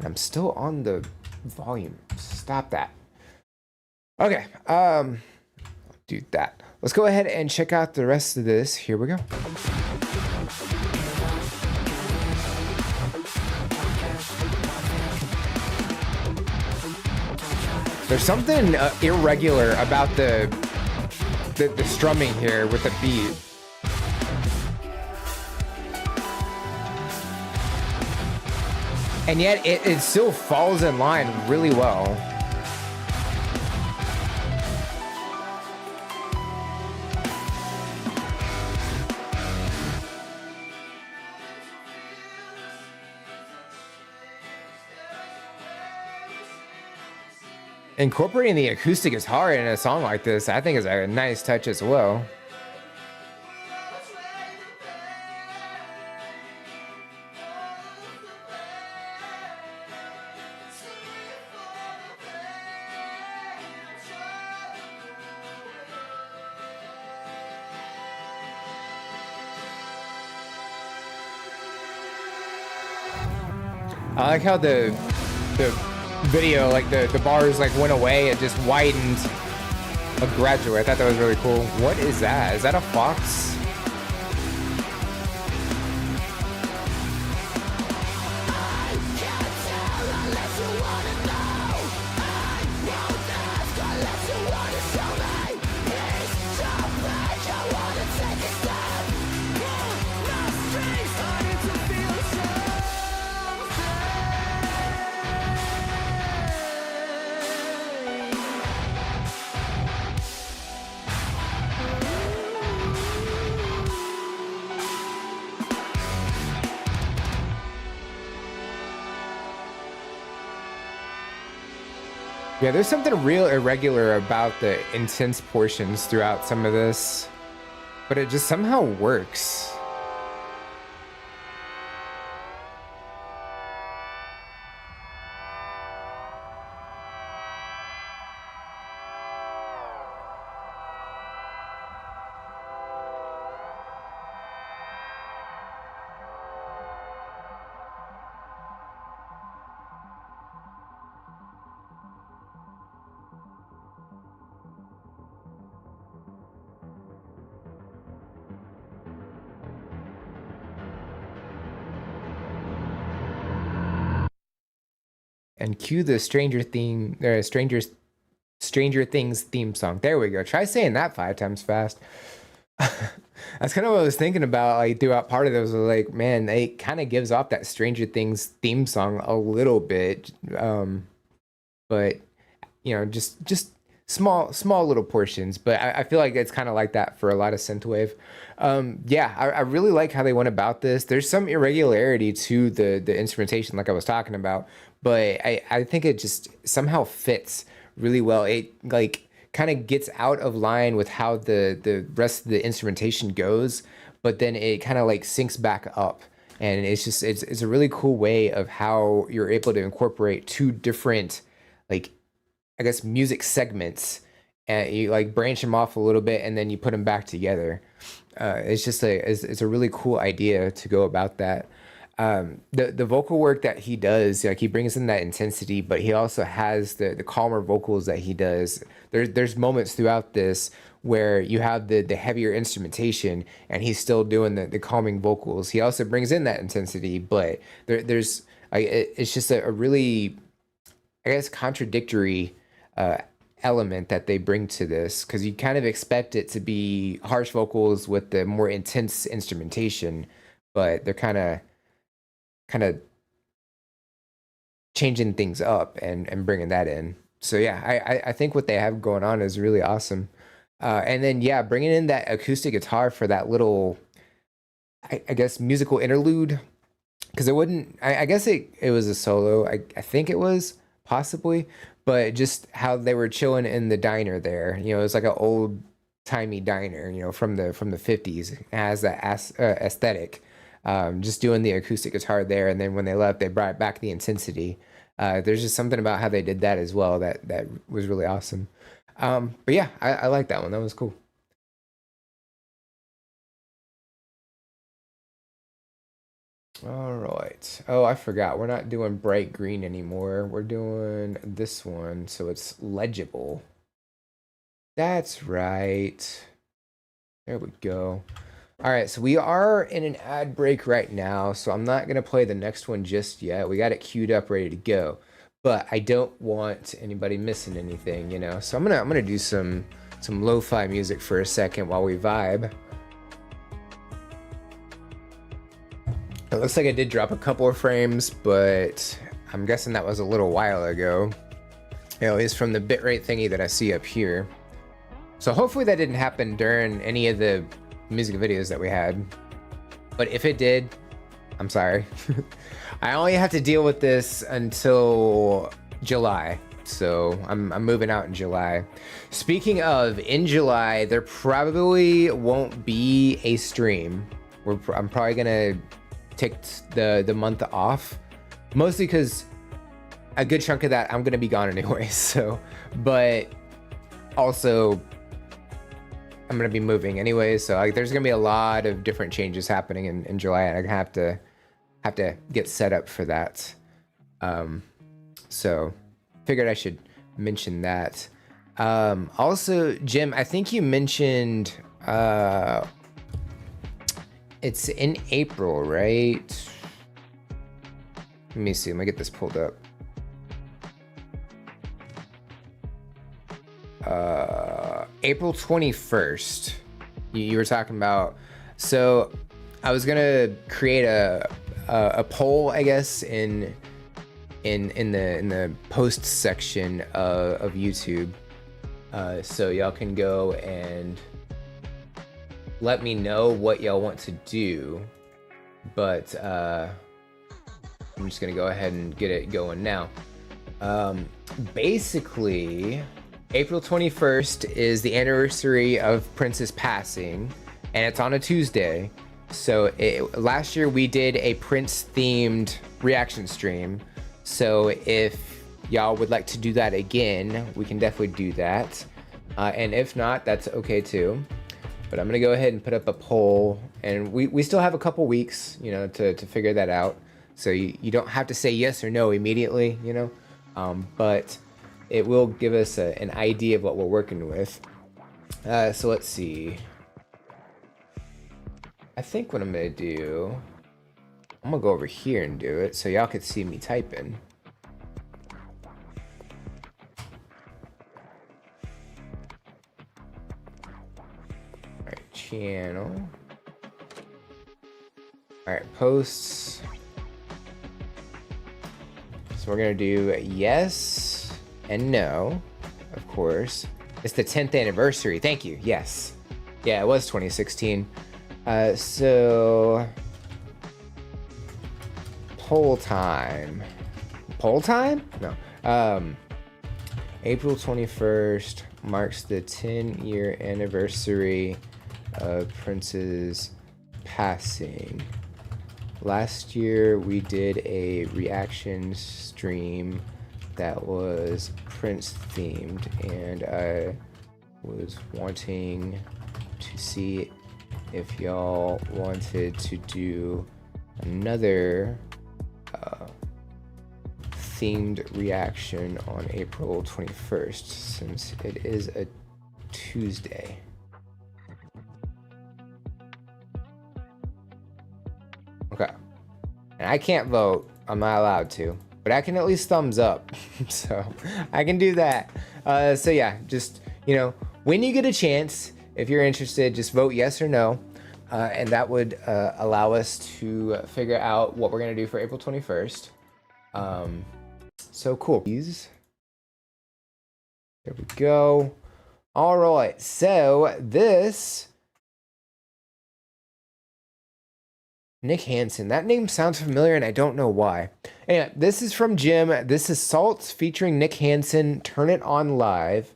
A: I'm still on the volume. Stop that. Okay, do that. Let's go ahead and check out the rest of this. Here we go. There's something irregular about the strumming here with the beat. And yet it still falls in line really well. Incorporating the acoustic guitar in a song like this, I think is a nice touch as well. I like how the video, like the bars like went away. It just widened a graduate. I thought that was really cool. What is that? Is that a fox? Yeah, there's something real irregular about the intense portions throughout some of this, but it just somehow works. And cue the Stranger Things theme song. There we go. Try saying that 5 times fast. That's kind of what I was thinking about, like throughout part of those. Like, man, it kind of gives off that Stranger Things theme song a little bit, but you know, just small little portions. But I feel like it's kind of like that for a lot of synthwave. Yeah, I really like how they went about this. There's some irregularity to the instrumentation, like I was talking about, but I think it just somehow fits really well. It like kind of gets out of line with how the rest of the instrumentation goes, but then it kind of like syncs back up, and it's a really cool way of how you're able to incorporate 2 different, like, I guess, music segments, and you like branch them off a little bit and then you put them back together. It's a really cool idea to go about that. The vocal work that he does, like, he brings in that intensity, but he also has the calmer vocals that he does. There's moments throughout this where you have the heavier instrumentation and he's still doing the calming vocals. He also brings in that intensity, but it's just a really, I guess, contradictory element that they bring to this, because you kind of expect it to be harsh vocals with the more intense instrumentation, but they're kind of changing things up and bringing that in. So yeah, I think what they have going on is really awesome. And then yeah, bringing in that acoustic guitar for that little, I guess, musical interlude, because it wouldn't, I guess it was a solo. I think it was possibly, but just how they were chilling in the diner there. You know, it's like an old timey diner, you know, from the 50s. It has that aesthetic. Just doing the acoustic guitar there, and then when they left, they brought back the intensity. There's just something about how they did that as well that was really awesome. But yeah, I like that one. That was cool. All right. Oh, I forgot. We're not doing bright green anymore. We're doing this one, so it's legible. That's right. There we go. All right, so we are in an ad break right now, so I'm not gonna play the next one just yet. We got it queued up, ready to go, but I don't want anybody missing anything, you know. So I'm gonna do some lo-fi music for a second while we vibe. It looks like I did drop a couple of frames, but I'm guessing that was a little while ago. You know, it's from the bitrate thingy that I see up here. So hopefully that didn't happen during any of the music videos that we had, but if it did, I'm sorry. I only have to deal with this until July, so I'm moving out in July. Speaking of, in July, there probably won't be a stream. I'm probably gonna take the month off, mostly because a good chunk of that I'm gonna be gone anyway. So, but also I'm gonna be moving anyway, so like, there's gonna be a lot of different changes happening in July, and I have to get set up for that. So figured I should mention that. Also, Jim, I think you mentioned it's in April, right? Let me see. Let me get this pulled up. April 21st. You were talking about. So I was gonna create a poll, I guess, in the post section of YouTube, so y'all can go and let me know what y'all want to do. But I'm just gonna go ahead and get it going now. Basically, April 21st is the anniversary of Prince's passing, and it's on a Tuesday. So last year we did a Prince-themed reaction stream. So if y'all would like to do that again, we can definitely do that. And if not, that's okay too. But I'm gonna go ahead and put up a poll, and we still have a couple weeks, you know, to figure that out. So you don't have to say yes or no immediately, you know, but it will give us an idea of what we're working with. So let's see. I think what I'm gonna do, I'm gonna go over here and do it so y'all could see me typing. Alright, channel. Alright, posts. So we're gonna do yes and no, of course. It's the 10th anniversary. Thank you. Yes. Yeah, it was 2016. So poll time. Poll time? No. April 21st marks the 10-year anniversary of Prince's passing. Last year we did a reaction stream that was Prince themed, and I was wanting to see if y'all wanted to do another themed reaction on April 21st, since it is a Tuesday. Okay. And I can't vote. I'm not allowed to. But I can at least thumbs up. So I can do that. So yeah, just, you know, when you get a chance, if you're interested, just vote yes or no. And that would allow us to figure out what we're going to do for April 21st. So cool. There we go. All right. So this Nick Hansen. That name sounds familiar, and I don't know why. Anyway, this is from Jim. This is Salts featuring Nick Hansen. Turn It On Live.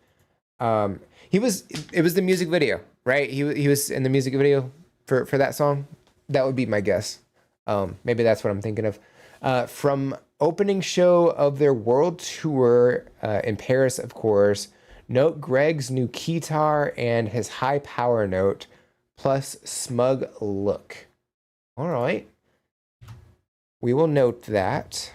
A: It was the music video, right? He was in the music video for that song. That would be my guess. Maybe that's what I'm thinking of. From opening show of their world tour in Paris, of course. Note Greg's new guitar and his high power note, plus smug look. All right. We will note that.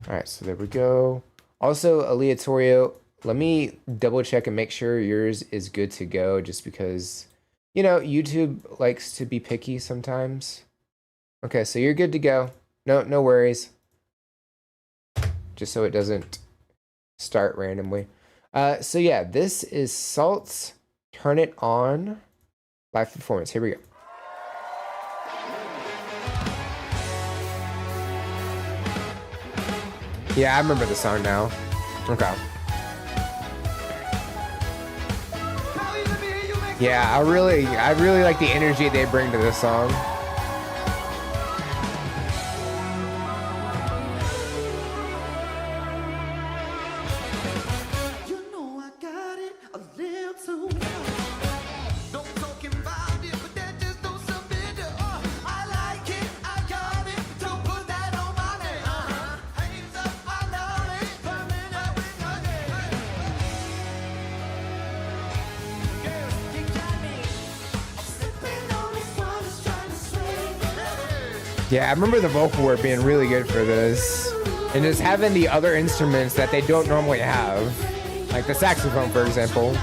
A: All right, so there we go. Also, Aleatorio, let me double check and make sure yours is good to go, just because, you know, YouTube likes to be picky sometimes. Okay, so you're good to go. No worries. Just so it doesn't start randomly. So yeah, this is Salt's Turn It On live performance. Here we go. Yeah, I remember the song now. Okay. Yeah, I really like the energy they bring to this song. Yeah, I remember the vocal work being really good for this. And just having the other instruments that they don't normally have. Like the saxophone, for example.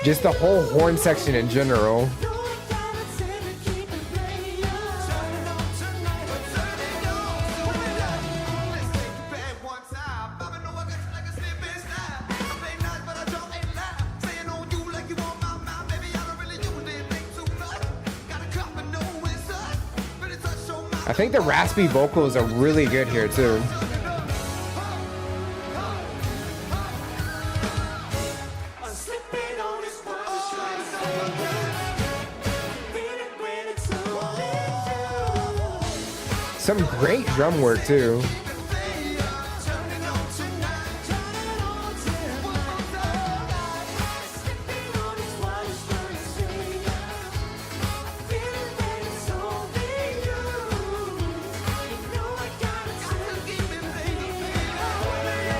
A: Just the whole horn section in general. I think the raspy vocals are really good here too. Some great drum work too.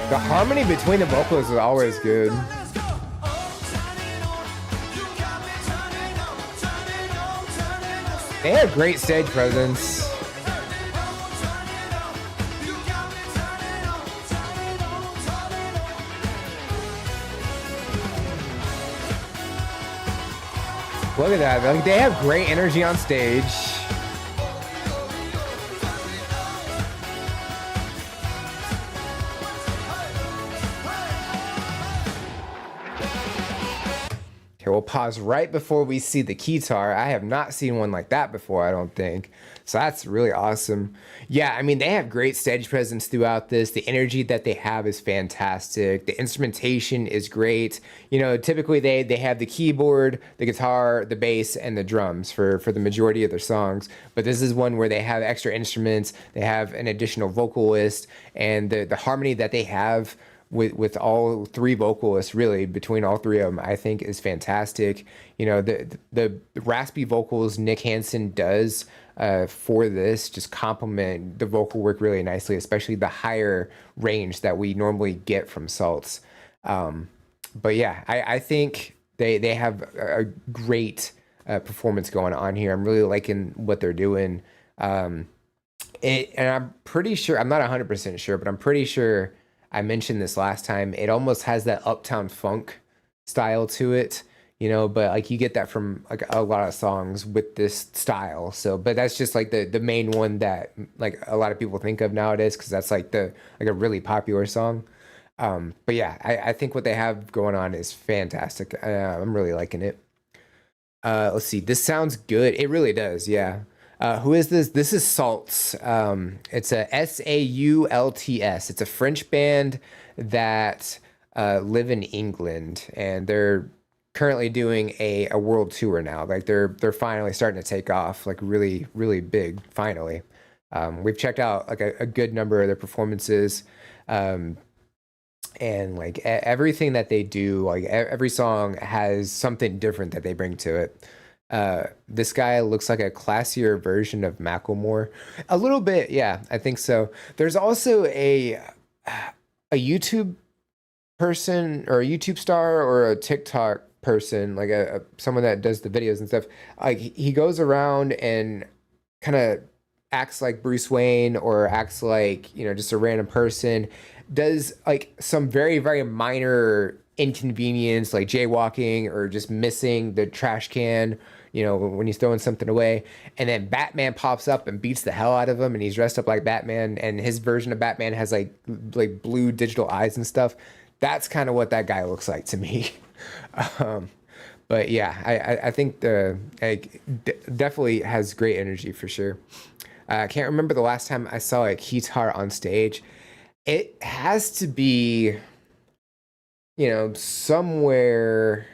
A: The harmony between the vocals is always good. They have great stage presence. Look at that. Like, they have great energy on stage. Okay, we'll pause right before we see the guitar. I have not seen one like that before, I don't think. So that's really awesome. Yeah, I mean, they have great stage presence throughout this. The energy that they have is fantastic. The instrumentation is great. You know, typically they have the keyboard, the guitar, the bass, and the drums for the majority of their songs. But this is one where they have extra instruments. They have an additional vocalist, and the harmony that they have with all three vocalists, really, between all three of them, I think is fantastic. You know, the raspy vocals Nick Hansen does for this just complement the vocal work really nicely, especially the higher range that we normally get from Salts. But yeah, I think they have a great performance going on here. I'm really liking what they're doing. And I'm pretty sure, I'm not 100% sure, but I'm pretty sure I mentioned this last time. It almost has that Uptown Funk style to it, you know, but like you get that from like a lot of songs with this style. So, but that's just like the main one that like a lot of people think of nowadays, because that's like a really popular song. But yeah, I think what they have going on is fantastic. I'm really liking it. Let's see. This sounds good. It really does. Yeah. Who is this? This is Salts. It's a Saults. It's a French band that live in England, and they're currently doing a world tour now. Like they're finally starting to take off, like really, really big, finally. We've checked out like a good number of their performances. And like everything that they do, like every song has something different that they bring to it. This guy looks like a classier version of Macklemore. A little bit, yeah, I think so. There's also a YouTube person or a YouTube star or a TikTok person, like someone that does the videos and stuff. Like he goes around and kind of acts like Bruce Wayne or acts like, you know, just a random person, does like some very, very minor inconvenience like jaywalking or just missing the trash can, you know, when he's throwing something away, and then Batman pops up and beats the hell out of him, and he's dressed up like Batman, and his version of Batman has like blue digital eyes and stuff. That's kind of what that guy looks like to me. But yeah, I think definitely has great energy for sure. I can't remember the last time I saw a guitar on stage. It has to be, you know, somewhere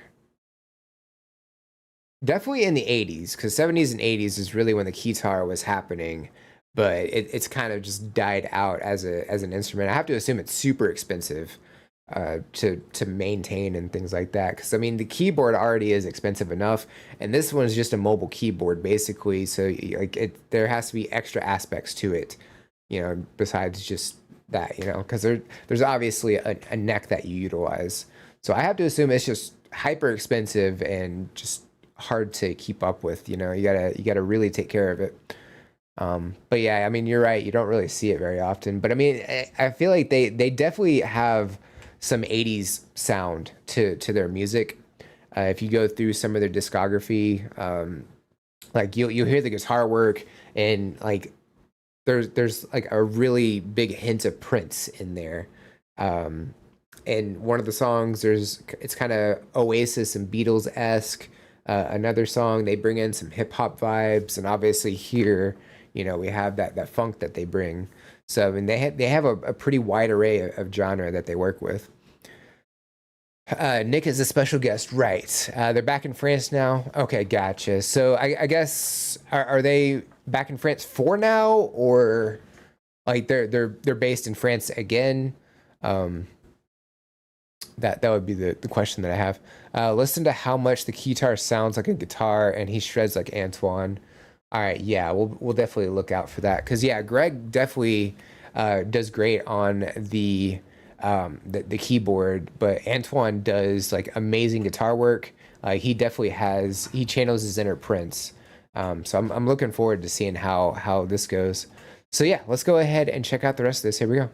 A: definitely in the 80s, because 70s and 80s is really when the guitar was happening, but it's kind of just died out as an instrument. I have to assume it's super expensive to maintain and things like that, because I mean the keyboard already is expensive enough, and this one's just a mobile keyboard basically, so like there has to be extra aspects to it, you know, besides just that, you know, because there's obviously a neck that you utilize. So I have to assume it's just hyper expensive and just hard to keep up with. You gotta really take care of it. But yeah, I mean, you're right. You don't really see it very often. But I mean, I feel like they definitely have some 80s sound to their music. If you go through some of their discography, like you'll hear the guitar work, and like there's like a really big hint of Prince in there. And one of the songs, it's kind of Oasis and Beatles esque. Another song, they bring in some hip hop vibes, and obviously here, we have that funk that they bring. So I mean, they have a pretty wide array of genre that they work with. Nick is a special guest, right? They're back in France now. Okay, gotcha. So I guess are they back in France for now, or like they're based in France again? That would be the question that I have. Listen to how much the keytar sounds like a guitar, and he shreds like Antoine. All right, yeah, we'll definitely look out for that, because yeah, Greg definitely does great on the keyboard, but Antoine does like amazing guitar work. He channels his inner Prince. So I'm looking forward to seeing how this goes. So yeah, let's go ahead and check out the rest of this. Here we go.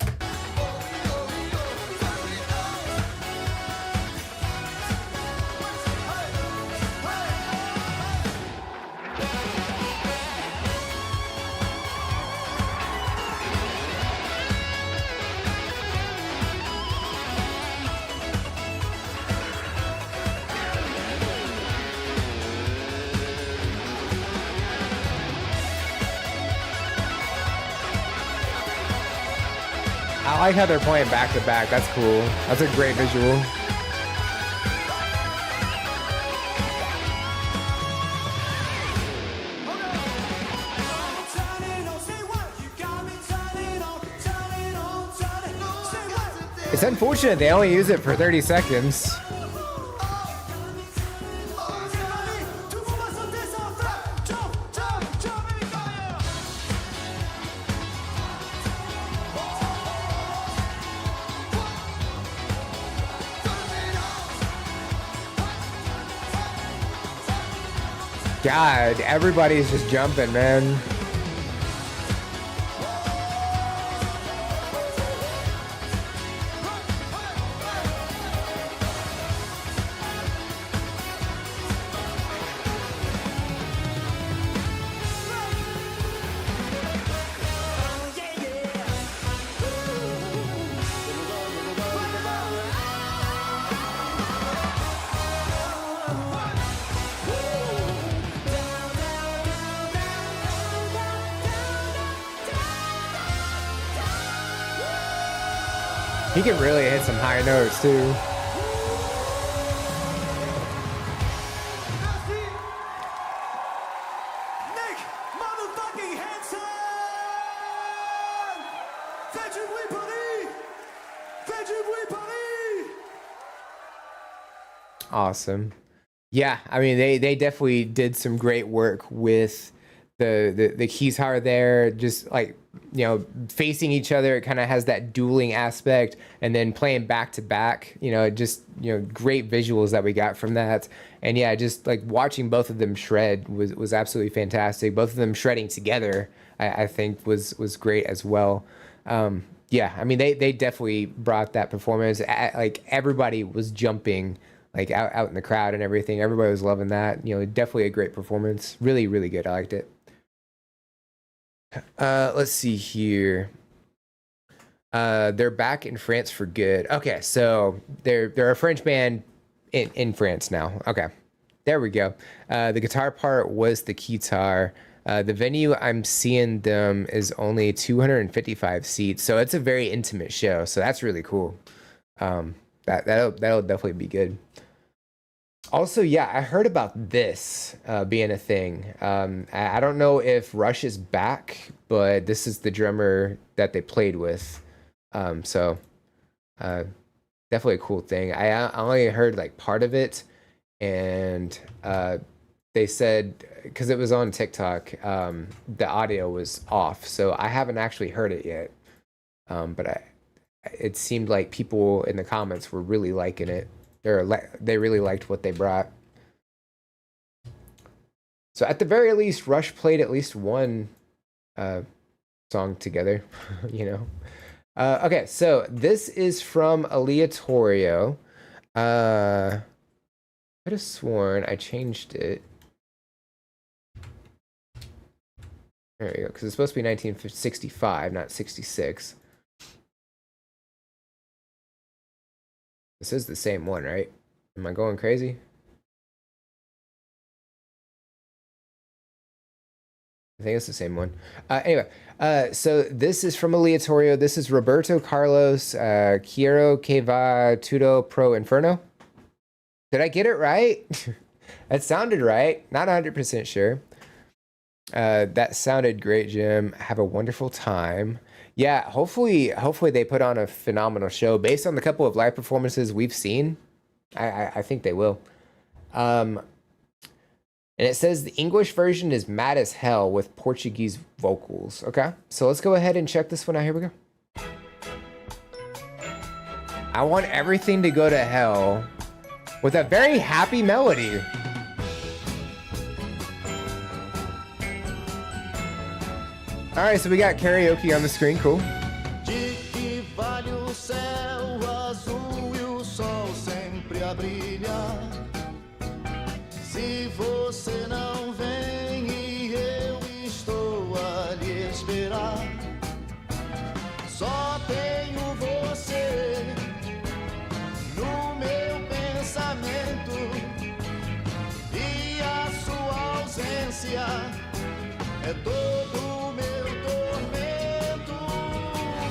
A: I like how they're playing back to back. That's cool. That's a great visual. It's unfortunate they only use it for 30 seconds. God, everybody's just jumping, man. He can really hit some high notes too.
B: Nick motherfucking Hansen! Fais du bruit Paris! Fais du bruit Paris!
A: Awesome. Yeah, I mean they definitely did some great work with the guitar there, just like facing each other. It kind of has that dueling aspect, and then playing back to back, just great visuals that we got from that. And yeah, just like watching both of them shred was absolutely fantastic. Both of them shredding together, I think was great as well. Yeah, I mean they definitely brought that performance. Like everybody was jumping like out in the crowd and everything. Everybody was loving that. Definitely a great performance. Really, really good. I liked it. Let's see here. They're back in France for good. Okay, so they're a French band in France now. Okay, there we go. The guitar part was the keytar. The venue I'm seeing them is only 255 seats, so it's a very intimate show. So that's really cool. That'll definitely be good. Also, yeah, I heard about this being a thing. I don't know if Rush is back, but this is the drummer that they played with. So definitely a cool thing. I only heard like part of it, and they said, because it was on TikTok, the audio was off, so I haven't actually heard it yet. But it seemed like people in the comments were really liking it. they really liked what they brought. So at the very least, Rush played at least one song together, you know. Okay, so this is from Aleatorio. I could have sworn I changed it. There we go, because it's supposed to be 1965, not 66. This is the same one, right? Am I going crazy? I think it's the same one. Anyway, so this is from Aleatorio. This is Roberto Carlos, Quiero que va todo pro inferno. Did I get it right? That sounded right. Not 100% sure. That sounded great, Jim. Have a wonderful time. Yeah, hopefully they put on a phenomenal show based on the couple of live performances we've seen. I think they will. And it says the English version is mad as hell with Portuguese vocals. Okay, so let's go ahead and check this one out. Here we go. I want everything to go to hell with a very happy melody. All right, so we got karaoke on the screen. Cool.
F: De que vale o céu azul e o sol sempre a brilhar? Se você não vem e eu estou a lhe esperar, só tenho você no meu pensamento e a sua ausência é todo o meu tormento.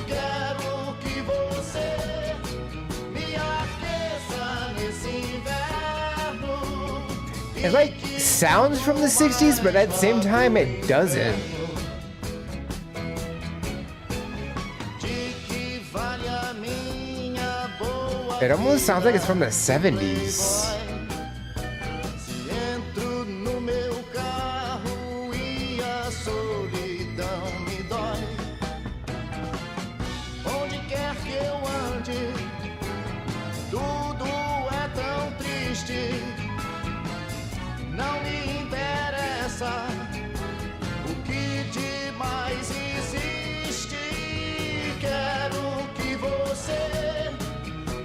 F: Quero que você me aqueça nesse inverno.
A: It like sounds from the 60s, but at the same time it doesn't. It almost sounds like it's from the 70s.
F: Se entro no meu carro e a solidão me dói, onde quer que eu ande, tudo é tão triste. Não me interessa o que de mais existe. Quero que você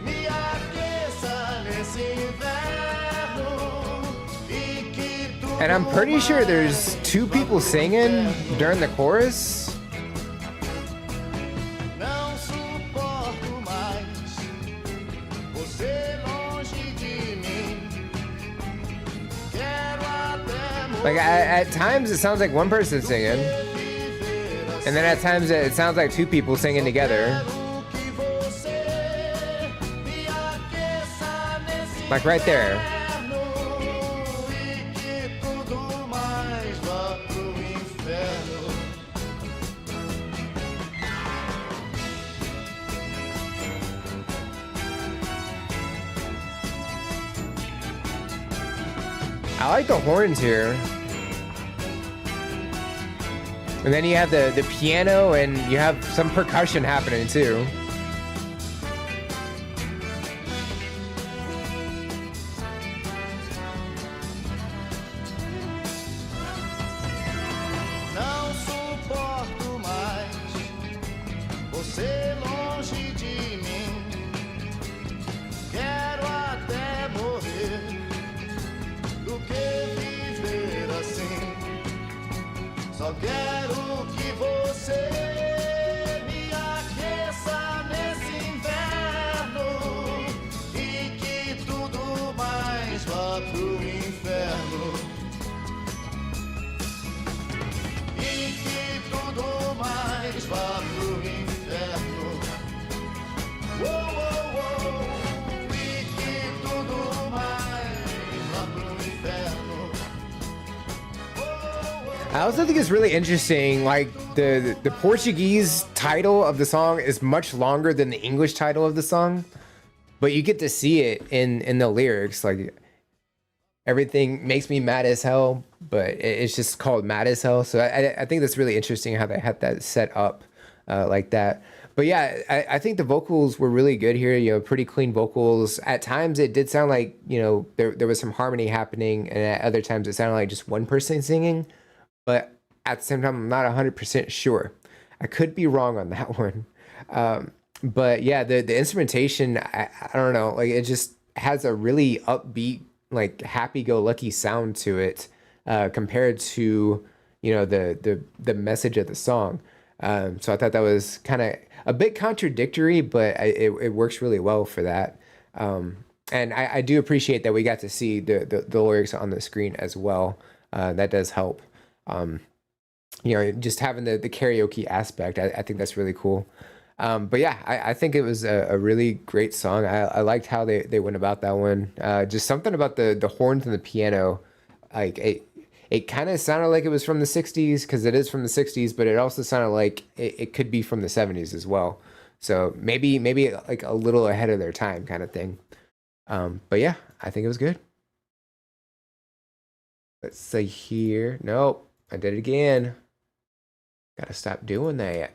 F: me aqueça nesse inverno e que tudo
A: And I'm pretty sure there's two people singing during the chorus.
F: não suporto mais você longe de mim. Quero até morrer.
A: Like at times it sounds like one person singing, and then at times it sounds like two people singing together.
F: Quero que você me aqueça nesse
A: Like right there.
F: inverno e que tudo mais vá pro inferno.
A: I like the horns here. And then you have the piano and you have some percussion happening too.
F: Não suporto mais você longe de mim. Quero até morrer do que viver assim. Só quero que você me aqueça nesse inverno e que tudo mais vá pro inferno. E que tudo mais vá pro inferno. Oh, oh, oh. E que tudo mais vá pro inferno. Oh, oh.
A: I also think it's really interesting, like the Portuguese title of the song is much longer than the English title of the song, but you get to see it in the lyrics. Like everything makes me mad as hell, but it's just called mad as hell. So I think that's really interesting how they had that set up like that. But yeah, I think the vocals were really good here. You know, pretty clean vocals. At times, it did sound like, you know, there was some harmony happening, and at other times, it sounded like just one person singing. But at the same time, I'm not 100% sure. I could be wrong on that one. But yeah, the instrumentation, I don't know, like it just has a really upbeat, like happy-go-lucky sound to it, compared to, you know, the message of the song. So I thought that was kind of a bit contradictory, but it works really well for that. And I do appreciate that we got to see the lyrics on the screen as well. That does help. You know, just having the karaoke aspect, I think that's really cool. But yeah, I think it was a really great song. I liked how they went about that one. Just something about the horns and the piano, like it kind of sounded like it was from the 60s because it is from the 60s, but it also sounded like it could be from the 70s as well. So maybe like a little ahead of their time kind of thing. But yeah, I think it was good. Let's see here. Nope, I did it again. Gotta stop doing that.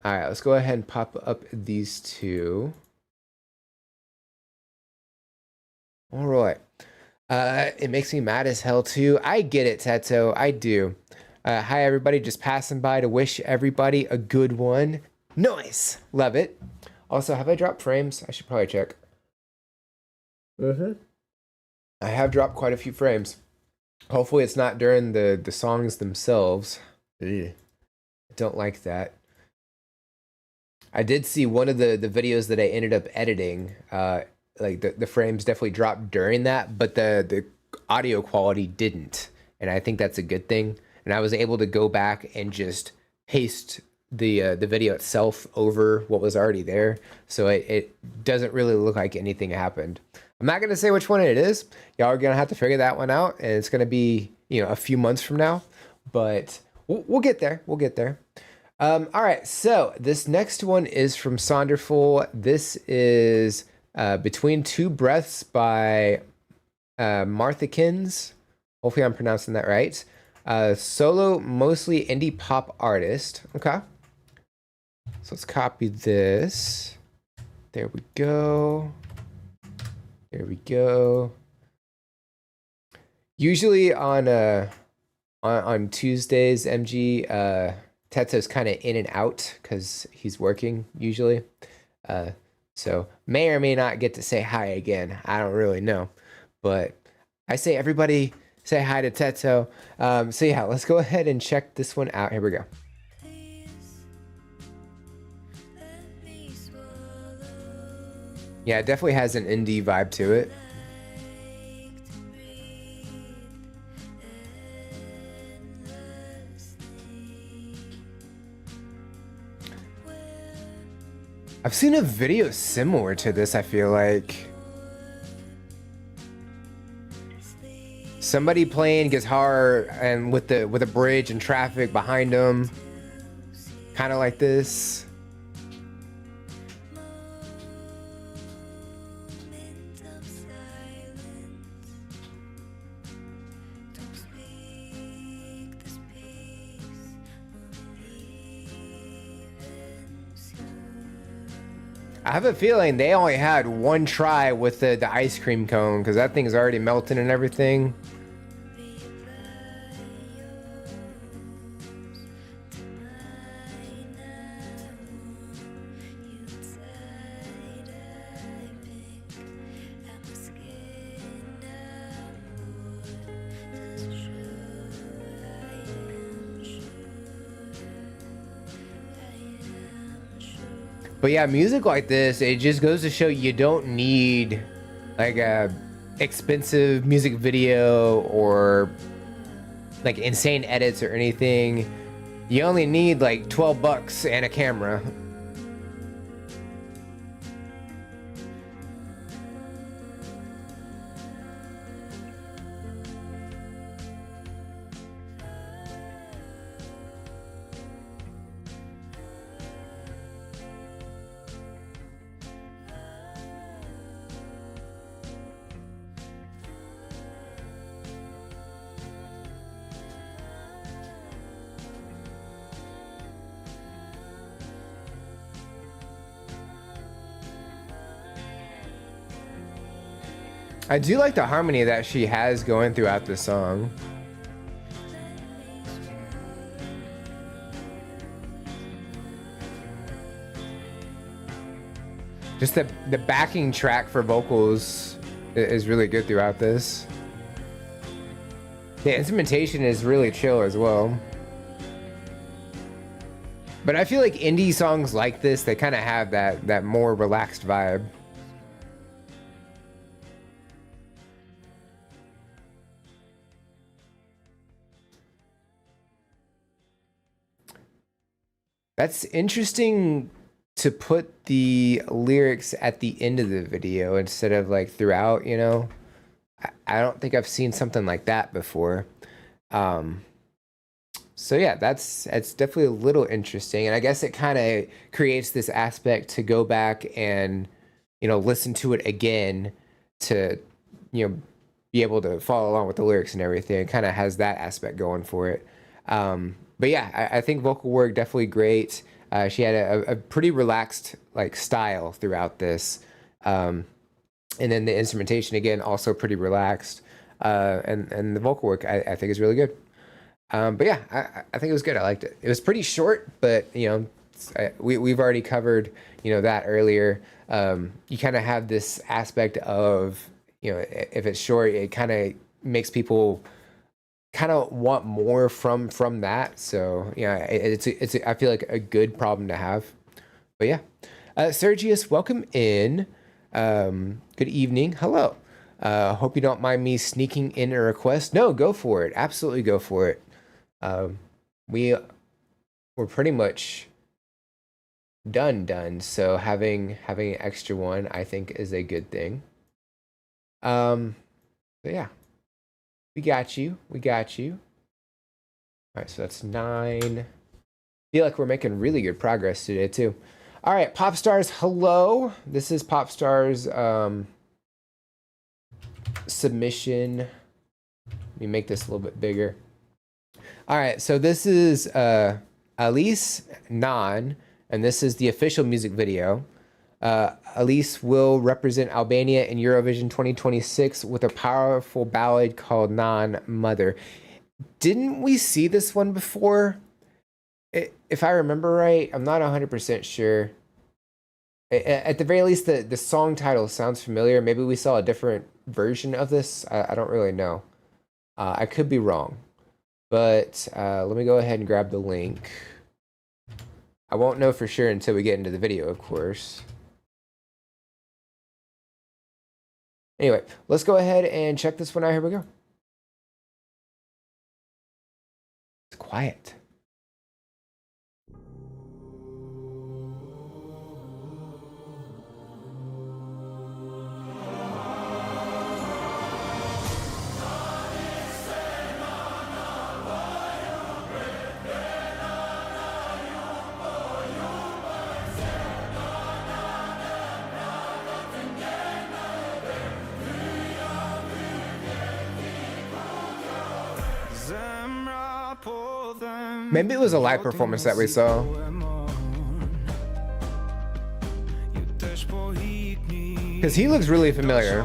A: All right, let's go ahead and pop up these two. All right. It makes me mad as hell too. I get it, Teto. I do. Hi everybody, just passing by to wish everybody a good one. Nice. Love it. Also, have I dropped frames? I should probably check. I have dropped quite a few frames. Hopefully it's not during the songs themselves. Ugh. I don't like that. I did see one of the videos that I ended up editing, like the frames definitely dropped during that, but the audio quality didn't. And I think that's a good thing. And I was able to go back and just paste the video itself over what was already there. So it doesn't really look like anything happened. I'm not going to say which one it is. Y'all are going to have to figure that one out. And it's going to be, you know, a few months from now. But we'll get there. We'll get there. All right, so this next one is from Sonderful. This is Between Two Breaths by Martha Kins. Hopefully I'm pronouncing that right. Solo, mostly indie pop artist. Okay. So let's copy this. There we go. There we go. Usually on Tuesdays, MG, Teto's kind of in and out because he's working usually. So may or may not get to say hi again. I don't really know. But I say everybody say hi to Teto. So yeah, let's go ahead and check this one out. Here we go. Yeah, it definitely has an indie vibe to it. I've seen a video similar to this, I feel like. Somebody playing guitar and with a bridge and traffic behind them. Kind of like this. I have a feeling they only had one try with the ice cream cone because that thing's already melting and everything. But yeah, music like this, it just goes to show you don't need like a expensive music video or like insane edits or anything. You only need like 12 bucks and a camera. I do like the harmony that she has going throughout the song. Just the backing track for vocals is really good throughout this. The instrumentation is really chill as well. But I feel like indie songs like this, they kind of have that more relaxed vibe. That's interesting to put the lyrics at the end of the video instead of like throughout, you know? I don't think I've seen something like that before. So yeah, it's definitely a little interesting. And I guess it kind of creates this aspect to go back and, you know, listen to it again to, you know, be able to follow along with the lyrics and everything. It kind of has that aspect going for it. But yeah, I think vocal work definitely great. She had a pretty relaxed like style throughout this. And then the instrumentation again, also pretty relaxed. And the vocal work I think is really good. But yeah, I think it was good. I liked it. It was pretty short, but you know, we've already covered, you know, that earlier. You kind of have this aspect of, you know, if it's short, it kind of makes people kind of want more from that. So yeah, it's I feel like a good problem to have. But yeah, Sergius, welcome in. Good evening. Hello. Hope you don't mind me sneaking in a request. No, go for it. Absolutely go for it. We're pretty much done. So having an extra one, I think, is a good thing. So yeah, we got you. All right, so that's 9. I feel like we're making really good progress today too. All right, Pop Stars, hello. This is Pop Stars submission. Let me make this a little bit bigger. All right, so this is Elise Nan, and this is the official music video. Elise will represent Albania in Eurovision 2026 with a powerful ballad called Non Mother. Didn't we see this one before? If I remember right, I'm not 100% sure. At the very least, the song title sounds familiar. Maybe we saw a different version of this. I don't really know. I could be wrong. But let me go ahead and grab the link. I won't know for sure until we get into the video, of course. Anyway, let's go ahead and check this one out. Here we go. It's quiet. Maybe it was a live performance that we saw. Because he looks really familiar.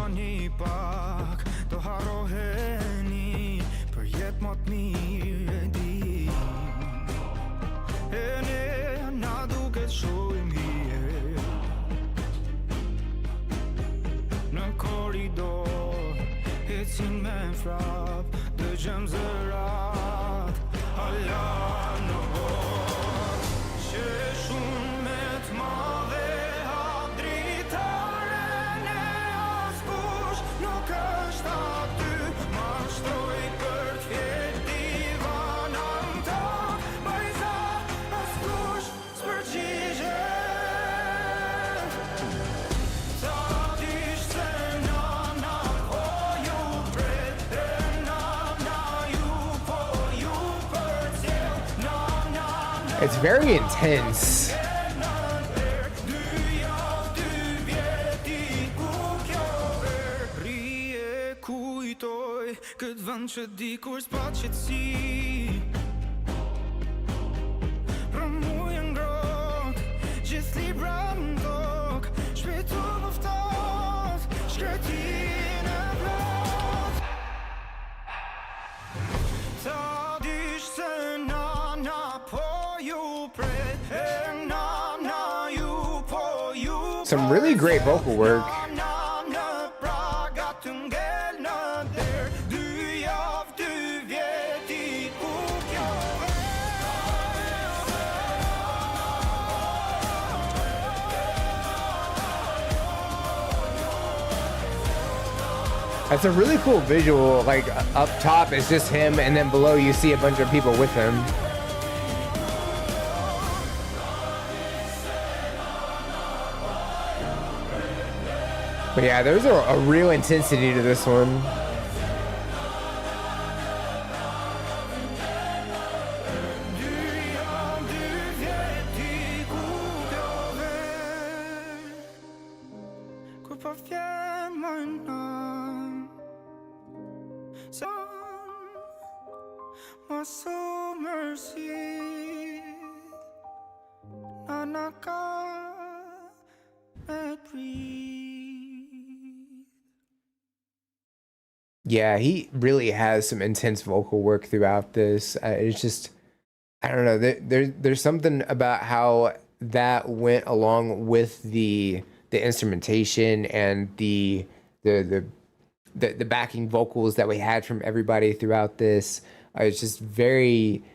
A: It's very intense. some really great vocal work. That's a really cool visual. Like up top is just him, and then below you see a bunch of people with him. But yeah, there's a real intensity to this one. Yeah, he really has some intense vocal work throughout this. It's just, I don't know. There's something about how that went along with the instrumentation and the backing vocals that we had from everybody throughout this. It's just very,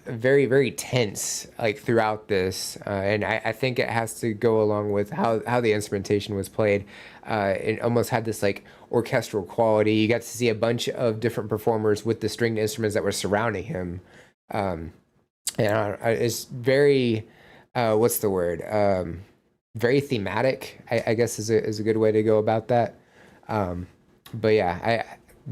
A: very, very tense, like throughout this, and I think it has to go along with how the instrumentation was played. It almost had this like orchestral quality. You got to see a bunch of different performers with the stringed instruments that were surrounding him, and it's very, what's the word? Very thematic, I guess is a good way to go about that. But yeah, I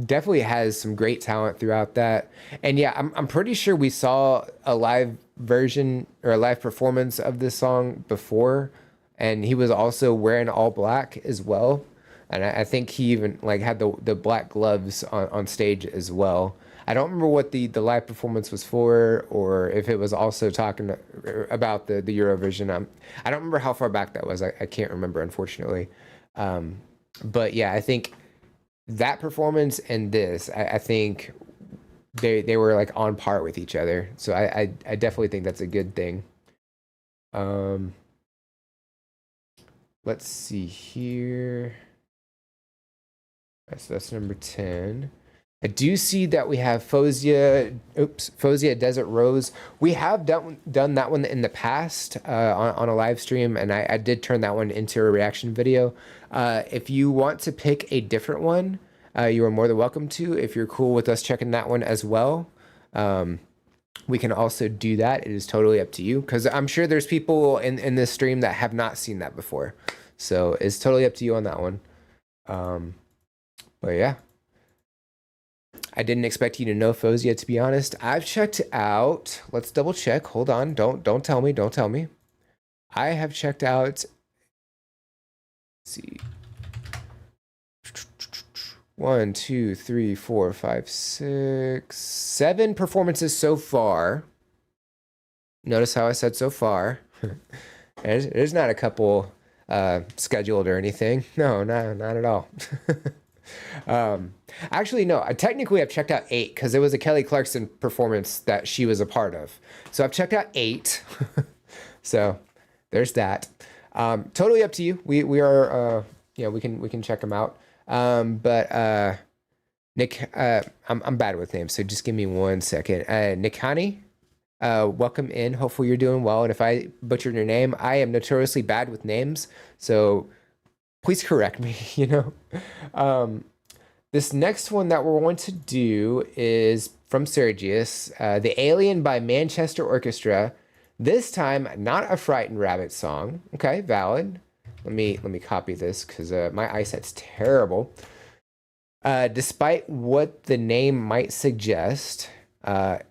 A: definitely has some great talent throughout that. And yeah, I'm pretty sure we saw a live version or a live performance of this song before, and he was also wearing all black as well. And I think he even like had the black gloves on stage as well. I don't remember what the live performance was for, or if it was also talking about the Eurovision. I don't remember how far back that was. I can't remember, unfortunately. But yeah, I think that performance and this, I think they were like on par with each other. So I definitely think that's a good thing. Let's see here. So that's number 10. I do see that we have Fozia Desert Rose. We have done that one in the past on a live stream, and I did turn that one into a reaction video. If you want to pick a different one, you are more than welcome to. If you're cool with us checking that one as well, we can also do that. It is totally up to you, because I'm sure there's people in this stream that have not seen that before. So it's totally up to you on that one. But yeah. I didn't expect you to know Fozia, to be honest. I've checked out. Let's double check. Hold on. Don't tell me. Don't tell me. I have checked out. Let's see. 1, 2, 3, 4, 5, 6, 7 performances so far. Notice how I said so far. There's not a couple scheduled or anything. No, not at all. Actually, no, technically I've checked out 8 because it was a Kelly Clarkson performance that she was a part of. So I've checked out 8. So there's that. Totally up to you. We are, yeah, we can check them out. But Nick, I'm bad with names, so just give me 1 second. Nikani, welcome in. Hopefully you're doing well. And if I butchered your name, I am notoriously bad with names, so please correct me, you know. This next one that we're going to do is from Sergius, The Alien by Manchester Orchestra. This time, not a Frightened Rabbit song. Okay, valid. Let me copy this because my eyesight's terrible. Despite what the name might suggest, I'm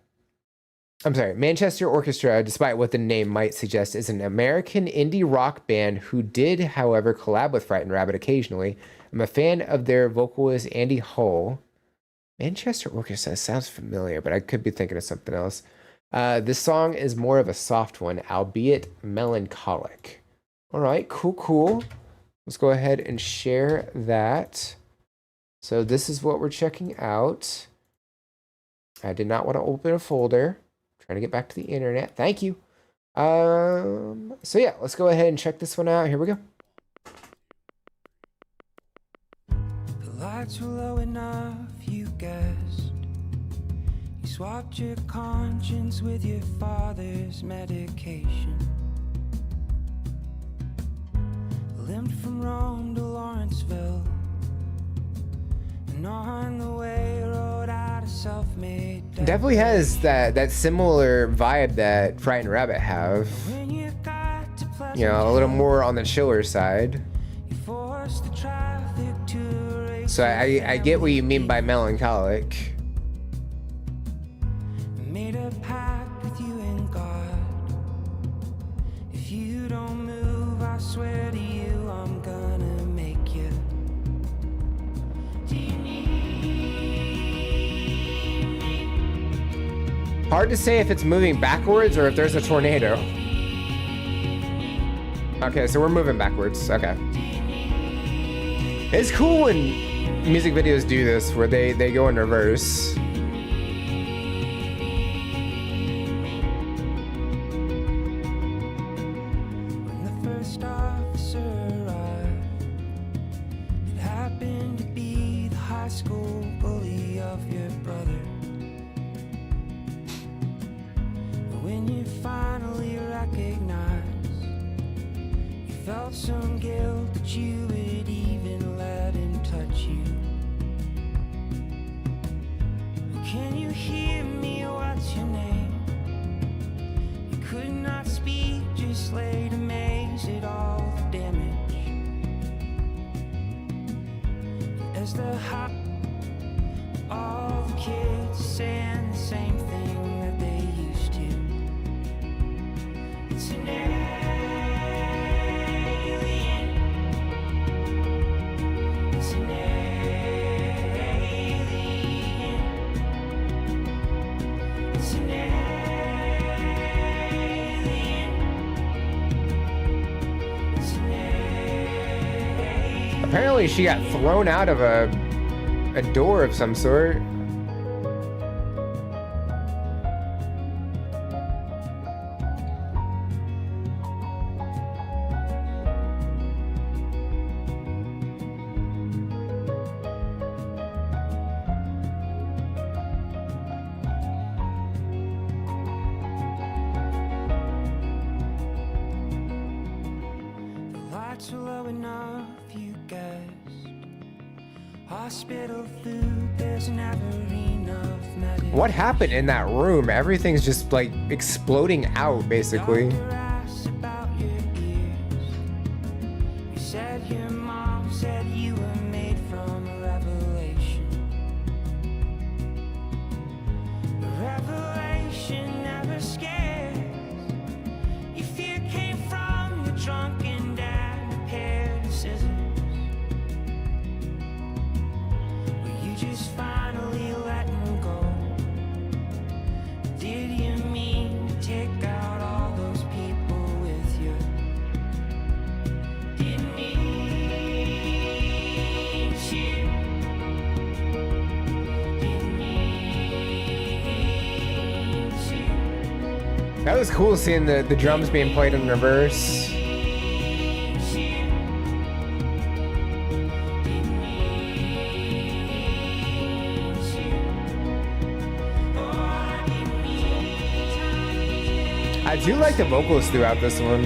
A: sorry, Manchester Orchestra, despite what the name might suggest, is an American indie rock band who did, however, collab with Frightened Rabbit occasionally. I'm a fan of their vocalist, Andy Hull. Manchester Orchestra sounds familiar, but I could be thinking of something else. This song is more of a soft one, albeit melancholic. All right, cool. Let's go ahead and share that. So this is what we're checking out. I did not want to open a folder. Trying to get back to the internet. Thank you. So yeah, let's go ahead and check this one out. Here we go.
G: fucked your conscience with your father's medication. Limped from Rome to Lawrenceville, and on the way rode out a self-made
A: Definitely has that similar vibe that Frightened Rabbit have.
G: When you got to Pleasant
A: You know, a little
G: Hill,
A: more on the chiller side.
G: you forced the traffic to erase
A: So
G: your
A: I get what you mean
G: family.
A: by melancholic.
G: Made a pact with you and God. If you don't move, I swear to you, I'm gonna make you. Do you need me?
A: Hard to say if it's moving backwards or if there's a tornado. Okay, so we're moving backwards. Okay. It's cool when music videos do this, where they go in reverse.
G: When the first officer arrived, it happened to be the high school bully of your brother. When you finally recognized, you felt some guilt that you would even let him touch you. Can you hear me? What's your name? You could not speak, just laid amazed at all the damage. As the hot, all the kids saying the same thing that they used to. It's an alien. It's an alien. It's an alien. It's an alien.
A: Apparently she got thrown out of a door of some sort.
G: The lights were low enough, you guessed. Hospital food, there's never enough medicine.
A: What happened in that room? Everything's just like exploding out, basically.
G: Doctor asked about your ears. You said your mom said you were made from a revelation. A revelation never scares. Your fear came from your drunken dad and a pair of scissors. Were you just finally letting go? Did you mean to take out all those people with you? Didn't mean to. Didn't mean to.
A: That was cool seeing the drums being played in reverse. I do like the vocals throughout this one.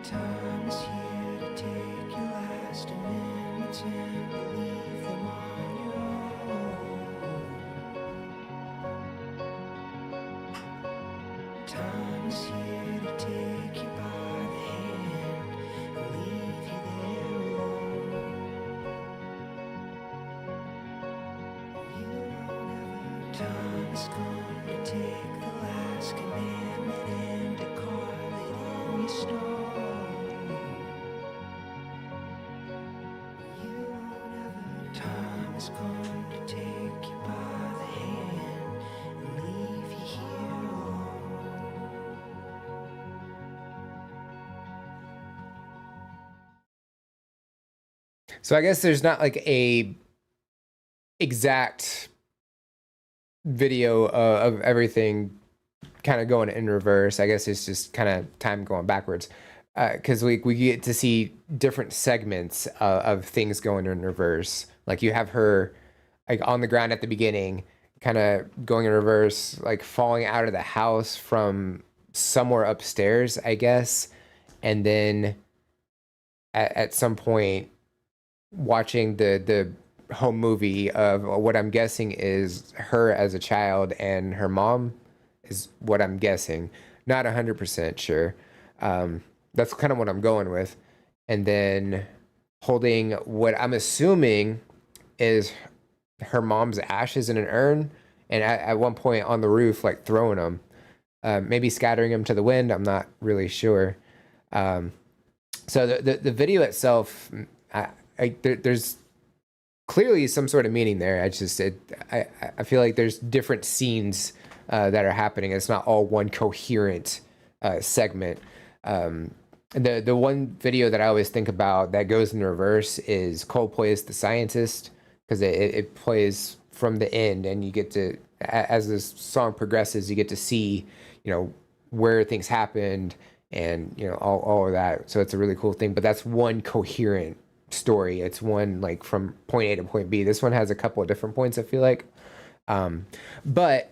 G: Time is here to take your last amendments and believe them on your own. Time is here to take you by the hand and leave you there alone. You won't ever. Time is going to take the last commandment and decor snow. You won't ever. Time is going to take you by the hand and leave you here alone.
A: So I guess there's not like a exact video of everything kind of going in reverse. I guess it's just kind of time going backwards, because we get to see different segments of things going in reverse. Like you have her like on the ground at the beginning, kind of going in reverse, like falling out of the house from somewhere upstairs, I guess, and then at some point watching the home movie of what I'm guessing is her as a child and her mom is what I'm guessing. Not 100% sure. That's kind of what I'm going with. And then holding what I'm assuming is her mom's ashes in an urn, and at one point on the roof, like throwing them, maybe scattering them to the wind. I'm not really sure. So the video itself, there's clearly some sort of meaning there. I feel like there's different scenes that are happening. It's not all one coherent segment. The one video that I always think about that goes in reverse is Coldplay's The Scientist, because it plays from the end, and you get to, as this song progresses, you get to see, where things happened and, all of that. So it's a really cool thing, but that's one coherent story. It's one like from point A to point B. This one has a couple of different points, I feel like. But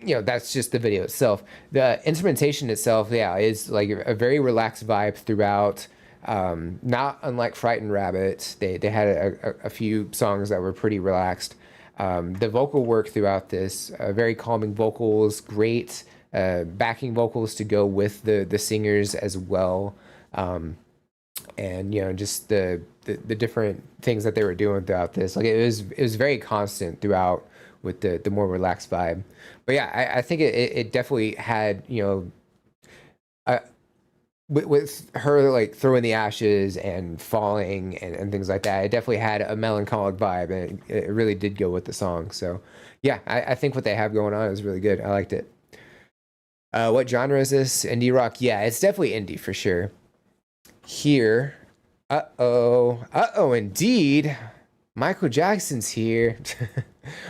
A: that's just the video itself. The instrumentation itself, is like a very relaxed vibe throughout. Not unlike Frightened Rabbit. They had a few songs that were pretty relaxed. The vocal work throughout this, very calming vocals, great backing vocals to go with the singers as well. And just the different things that they were doing throughout this, like it was very constant throughout with the more relaxed vibe. But yeah, I think it definitely had with her like throwing the ashes and falling and things like that, it definitely had a melancholic vibe, and it really did go with the song. So yeah, I think what they have going on is really good. I liked it. What genre is this? Indie rock? Yeah, it's definitely indie for sure. Here, indeed, Michael Jackson's here.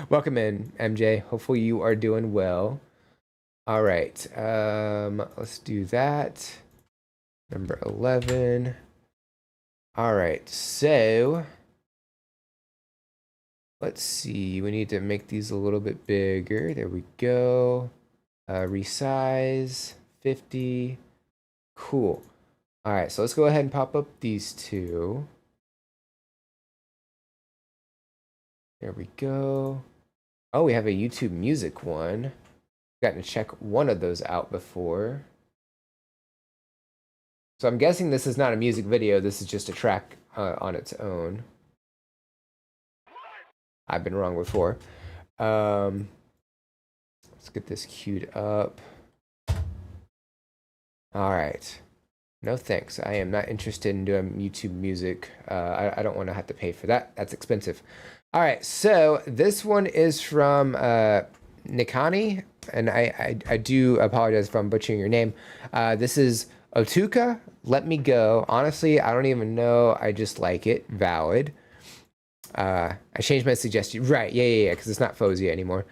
A: Welcome in, MJ. Hopefully you are doing well. All right, let's do that. Number 11. All right, so let's see. We need to make these a little bit bigger. There we go. Resize 50. Cool. All right, so let's go ahead and pop up these two. There we go. Oh, we have a YouTube music one. Got to check one of those out before. So I'm guessing this is not a music video. This is just a track on its own. I've been wrong before. Let's get this queued up. All right. No thanks. I am not interested in doing YouTube music. I don't want to have to pay for that. That's expensive. All right. So this one is from Nikani, and I do apologize if I'm butchering your name. This is Otuka, Let Me Go. Honestly, I don't even know. I just like it. Valid. I changed my suggestion. Right. Yeah. Because it's not Fozia anymore.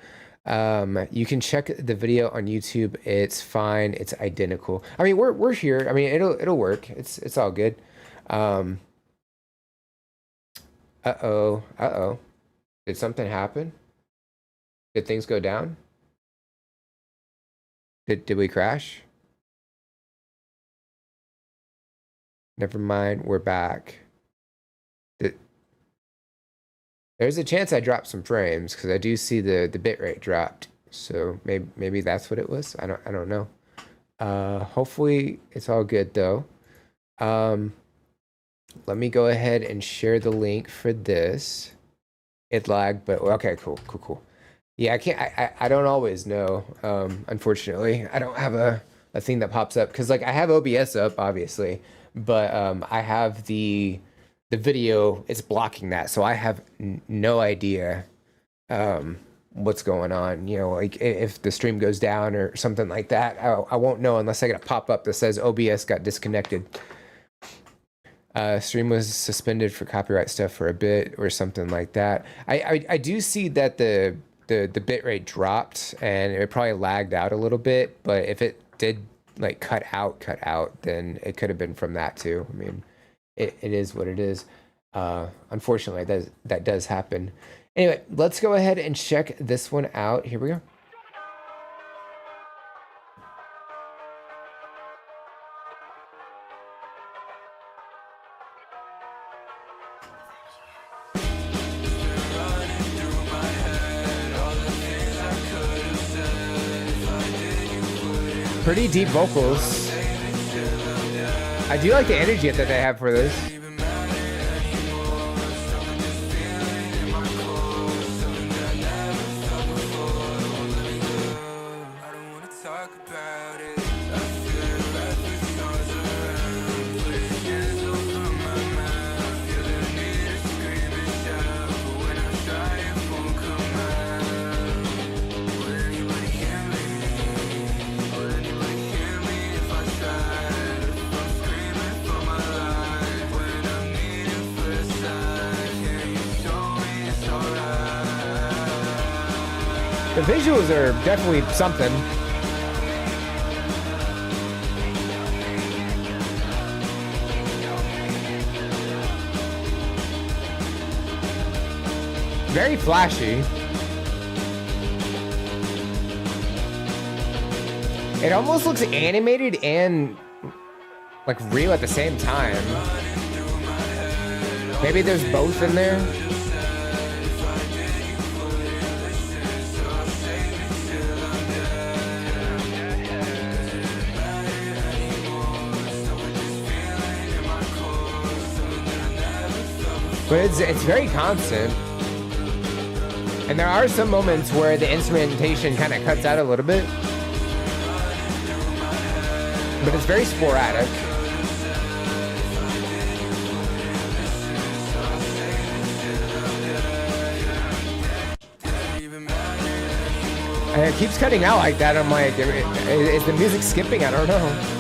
A: You can check the video on YouTube. It's fine. It's identical. I mean, we're here. I mean, it'll work. It's all good. Uh-oh. Did something happen? Did things go down? Did we crash? Never mind, we're back. There's a chance I dropped some frames because I do see the bitrate dropped. So maybe that's what it was. I don't know. Hopefully it's all good though. Let me go ahead and share the link for this. It lagged, but okay, cool. Yeah, I don't always know. Unfortunately, I don't have a a thing that pops up because like I have OBS up obviously, but I have the video, it's blocking that, so I have no idea what's going on. You know, like if the stream goes down or something like that, I won't know unless I get a pop up that says OBS got disconnected. Stream was suspended for copyright stuff for a bit or something like that. I do see that the bitrate dropped and it probably lagged out a little bit, but if it did like cut out, then it could have been from that too. I mean, it is what it is. Unfortunately, that does happen. Anyway, let's go ahead and check this one out. Here we go. Pretty deep vocals. I do like the energy that they have for this. The visuals are definitely something. Very flashy. It almost looks animated and like real at the same time. Maybe there's both in there. But it's very constant. And there are some moments where the instrumentation kind of cuts out a little bit. But it's very sporadic. And it keeps cutting out like that. I'm like, is the music skipping? I don't know.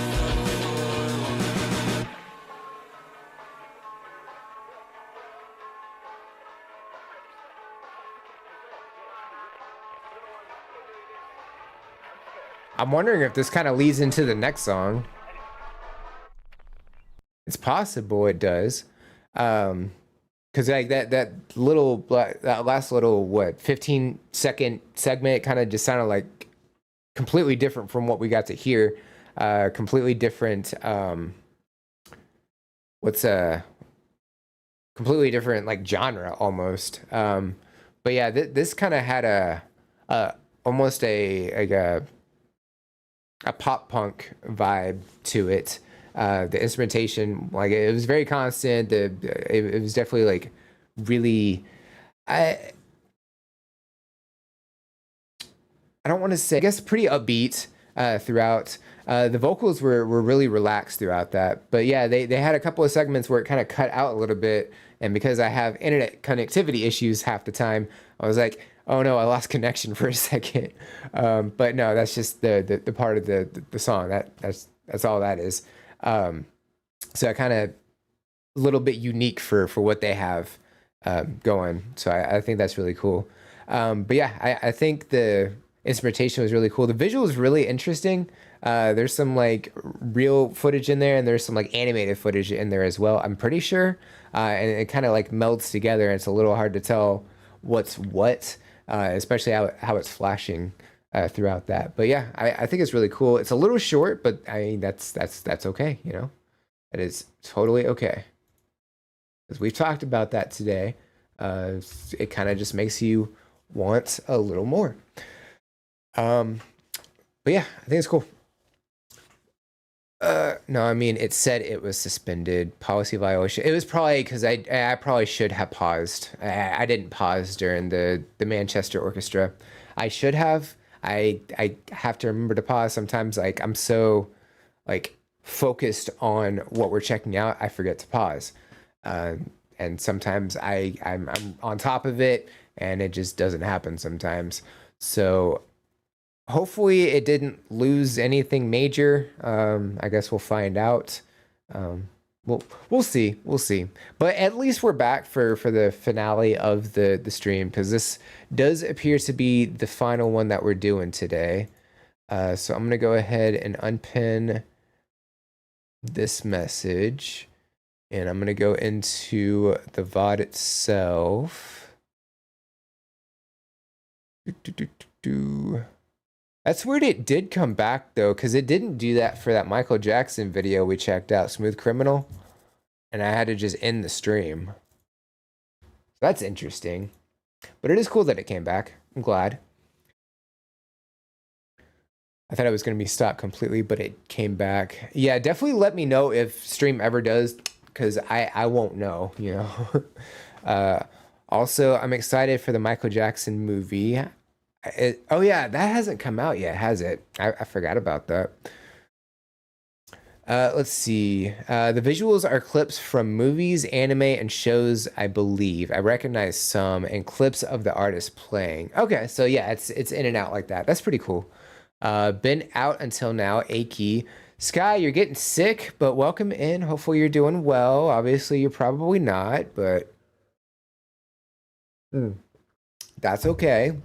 A: I'm wondering if this kind of leads into the next song. It's possible it does. Because like that last little, what, 15-second segment kind of just sounded like completely different from what we got to hear. Completely different, completely different like genre almost. But yeah, this kind of had almost a pop punk vibe to it. The instrumentation, like it was very constant. It was definitely like really, I don't want to say, I guess pretty upbeat throughout. The vocals were really relaxed throughout that. But yeah, they had a couple of segments where it kind of cut out a little bit. And because I have internet connectivity issues half the time, I was like, oh no, I lost connection for a second. But no, that's just the part of the song. That's all that is. So I kind of a little bit unique for what they have going. So I think that's really cool. But yeah, I think the instrumentation was really cool. The visual is really interesting. There's some like real footage in there, and there's some like animated footage in there as well, I'm pretty sure. And it kind of like melds together, and it's a little hard to tell what's what, especially how it's flashing throughout that. But yeah, I think it's really cool. It's a little short, but I mean that's okay, you know. It is totally okay, because we've talked about that today. It kind of just makes you want a little more. But yeah, I think it's cool. No, I mean, it said it was suspended, policy violation. It was probably because I probably should have paused. I didn't pause during the Manchester Orchestra. I should have. I have to remember to pause sometimes. Like I'm so like focused on what we're checking out, I forget to pause. And sometimes I'm on top of it, and it just doesn't happen sometimes. So hopefully it didn't lose anything major. I guess we'll find out. We'll see. We'll see. But at least we're back for the finale of the stream, because this does appear to be the final one that we're doing today. So I'm gonna go ahead and unpin this message, and I'm gonna go into the VOD itself. That's weird. It did come back though, because it didn't do that for that Michael Jackson video we checked out, Smooth Criminal, and I had to just end the stream. So that's interesting, but it is cool that it came back. I'm glad. I thought it was going to be stopped completely, but it came back. Yeah, definitely let me know if stream ever does, because I won't know, you know. Also, I'm excited for the Michael Jackson movie. Oh yeah, that hasn't come out yet, has it? I forgot about that. Let's see. The visuals are clips from movies, anime, and shows, I believe. I recognize some, and clips of the artist playing. Okay, so yeah, it's in and out like that. That's pretty cool. Been out until now, Aki. Sky, you're getting sick, but welcome in. Hopefully you're doing well. Obviously, you're probably not, but that's okay.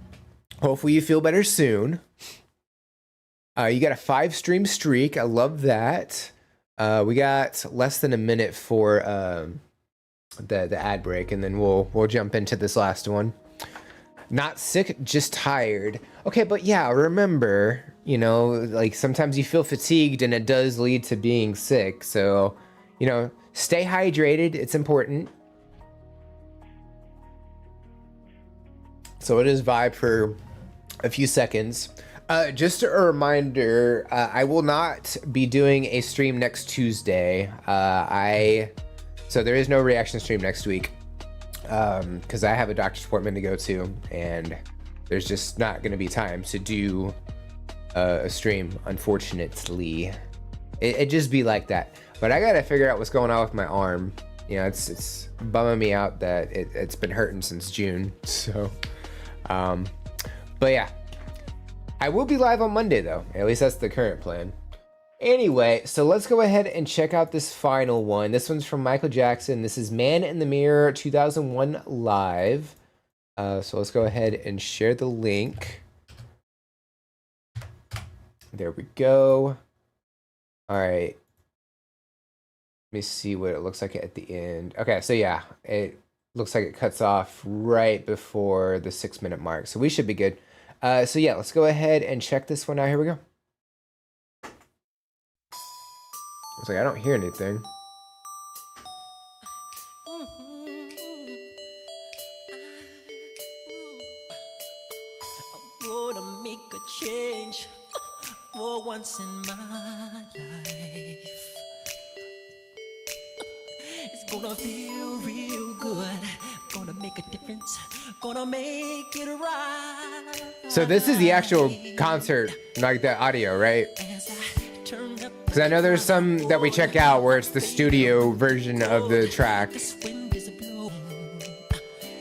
A: Hopefully you feel better soon. You got a 5-stream streak. I love that. We got less than a minute for the ad break, and then we'll jump into this last one. Not sick, just tired. Okay, but yeah, remember, you know, like sometimes you feel fatigued and it does lead to being sick. So, you know, stay hydrated. It's important. So it is vibe for a few seconds. Just a reminder, I will not be doing a stream next Tuesday. So there is no reaction stream next week. Because I have a doctor's appointment to go to, and there's just not going to be time to do a stream, unfortunately. It just be like that. But I got to figure out what's going on with my arm. You know, it's bumming me out that it's been hurting since June. So, but yeah, I will be live on Monday though. At least that's the current plan. Anyway, so let's go ahead and check out this final one. This one's from Michael Jackson. This is Man in the Mirror 2001 Live. So let's go ahead and share the link. There we go. All right. Let me see what it looks like at the end. Okay, so yeah, it looks like it cuts off right before the 6-minute mark. So we should be good. So yeah, let's go ahead and check this one out. Here we go. It's like I don't hear anything.
H: I'm gonna make a change for once in my life. It's gonna feel real good. Gonna make a difference. Gonna make it right.
A: So this is the actual concert, like the audio, right? Because I know there's some that we check out where it's the studio version of the track.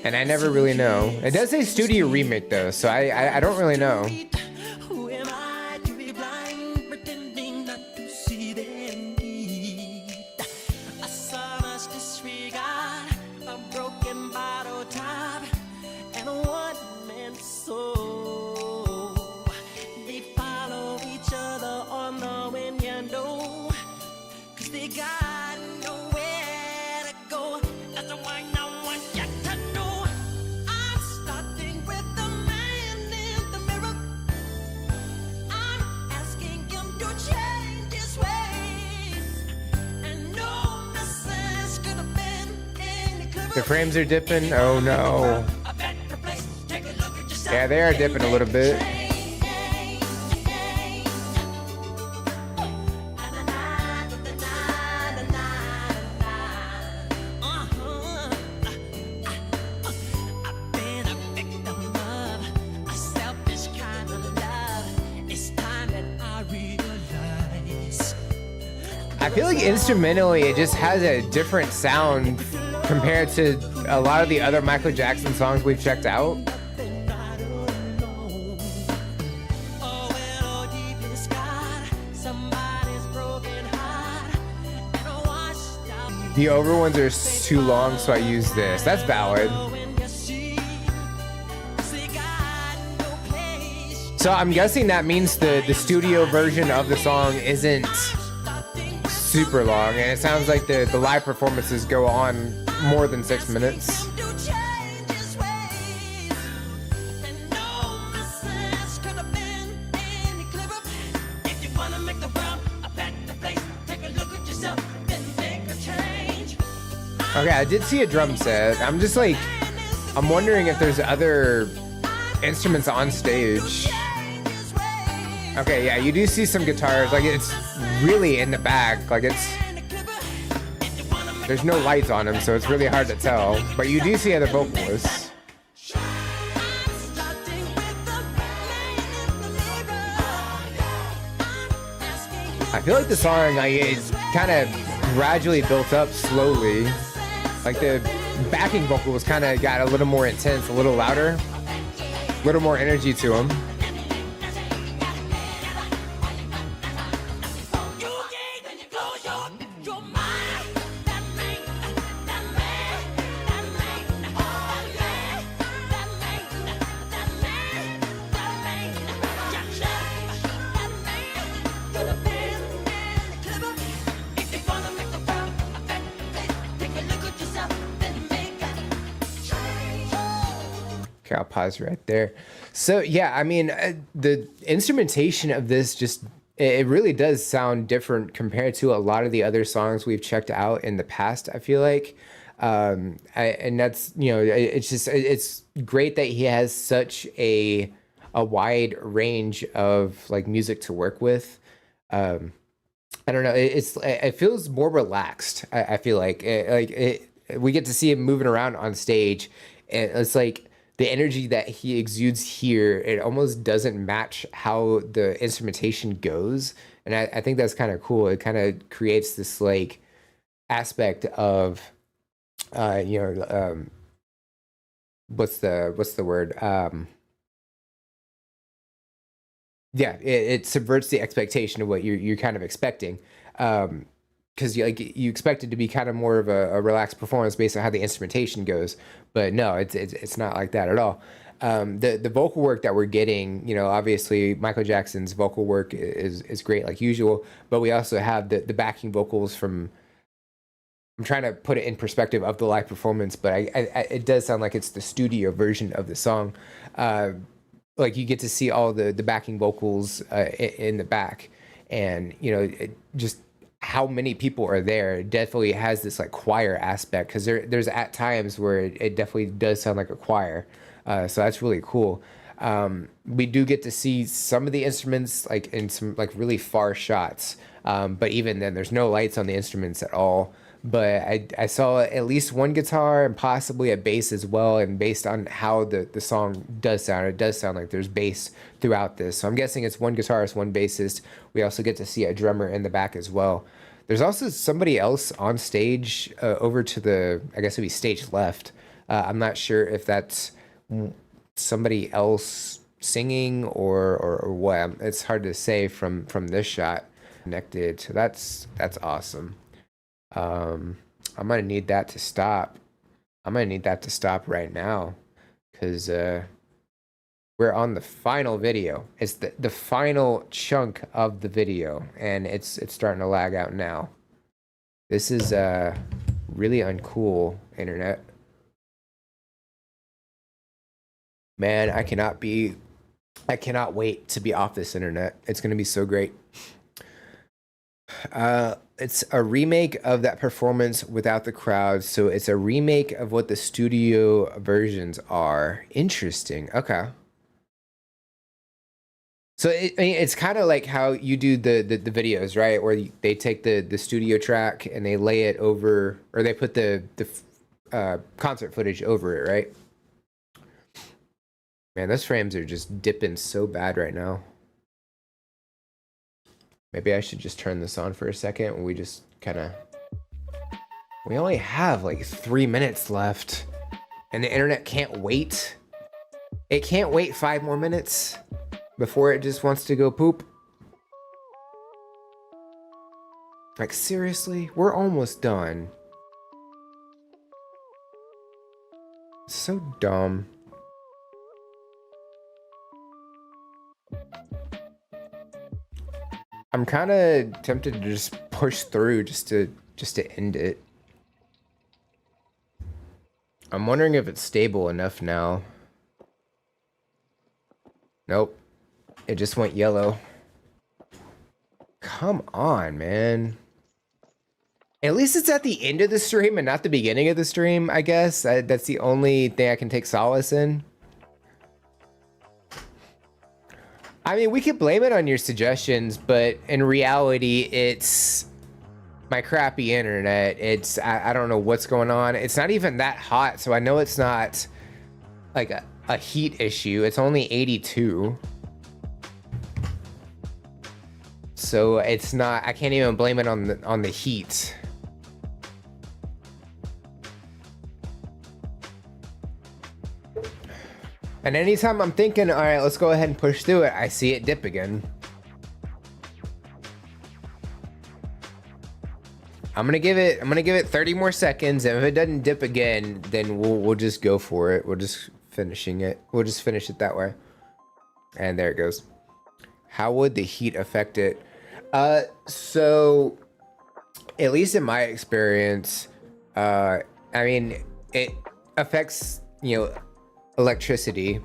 A: And I never really know. It does say studio remake though, so I don't really know.
H: Who am I to be blind, pretending not to see their need? A sonorous disregard, a broken bottle top, and a one-man soul. They follow each other on the wind, you know, 'cause they got nowhere to go. That's why I want you to know I'm starting with the man in the mirror. I'm asking him to change his ways, and no message could have been any clearer.
A: The frames are dipping. Oh no.
H: A better place. Take a look at yourself.
A: Yeah, they are dipping a little bit. I feel like instrumentally it just has a different sound compared to a lot of the other Michael Jackson songs we've checked out. The over ones are too long, so I use this. That's valid. So I'm guessing that means the studio version of the song isn't super long, and it sounds like the live performances go on more than 6 minutes. Okay, I did see a drum set. I'm just like, I'm wondering if there's other instruments on stage. Okay, yeah, you do see some guitars. Like, it's really in the back. Like, there's no lights on them, so it's really hard to tell. But you do see other vocalists. I feel like the song, like, it's kind of gradually built up slowly. Like, the backing vocals kind of got a little more intense, a little louder, a little more energy to them. Okay, I'll pause right there. So yeah, I mean, the instrumentation of this just, it really does sound different compared to a lot of the other songs we've checked out in the past, I feel like. And that's, you know, it's just, it's great that he has such a wide range of like music to work with. I don't know, it feels more relaxed. I feel like we get to see him moving around on stage, and it's like the energy that he exudes here, it almost doesn't match how the instrumentation goes. And I think that's kind of cool. It kind of creates this like aspect of, what's the word? Yeah, it subverts the expectation of what you're kind of expecting. Because you expect it to be kind of more of a relaxed performance based on how the instrumentation goes, but no, it's not like that at all. The vocal work that we're getting, you know, obviously Michael Jackson's vocal work is great like usual, but we also have the backing vocals from. I'm trying to put it in perspective of the live performance, but it does sound like it's the studio version of the song. Like you get to see all the backing vocals in the back, and you know, just how many people are there. It definitely has this like choir aspect, because there's at times where it definitely does sound like a choir. So that's really cool. We do get to see some of the instruments like in some like really far shots, but even then there's no lights on the instruments at all. But I saw at least one guitar and possibly a bass as well, and based on how the song does sound, it does sound like there's bass throughout this. So I'm guessing it's one guitarist, one bassist. We also get to see a drummer in the back as well. There's also somebody else on stage over to the, I guess it'd be stage left. I'm not sure if that's somebody else singing or what. It's hard to say from this shot. Connected, so that's awesome. I'm gonna need that to stop. I'm gonna need that to stop right now, because we're on the final video. It's the final chunk of the video, and it's starting to lag out now. This is really uncool, internet. Man, I cannot wait to be off this internet. It's gonna be so great. It's a remake of that performance without the crowd, so it's a remake of what the studio versions are. Interesting. Okay. So it's kind of like how you do the videos, right? Where they take the studio track and they lay it over, or they put the concert footage over it, right? Man, those frames are just dipping so bad right now. Maybe I should just turn this on for a second. We just kind of... We only have like 3 minutes left. And the internet can't wait. It can't wait 5 more minutes before it just wants to go poop. Like, seriously? We're almost done. So dumb. I'm kind of tempted to just push through just to end it. I'm wondering if it's stable enough now. Nope. It just went yellow. Come on, man. At least it's at the end of the stream and not the beginning of the stream, I guess. That's the only thing I can take solace in. I mean, we could blame it on your suggestions, but in reality, it's my crappy internet. It's, I don't know what's going on. It's not even that hot, so I know it's not like a heat issue. It's only 82. So it's not, I can't even blame it on the heat. And anytime I'm thinking, all right, let's go ahead and push through it, I see it dip again. I'm gonna give it 30 more seconds, and if it doesn't dip again, then we'll just go for it. We'll just finish it that way. And there it goes. How would the heat affect it? So at least in my experience, I mean, it affects, electricity.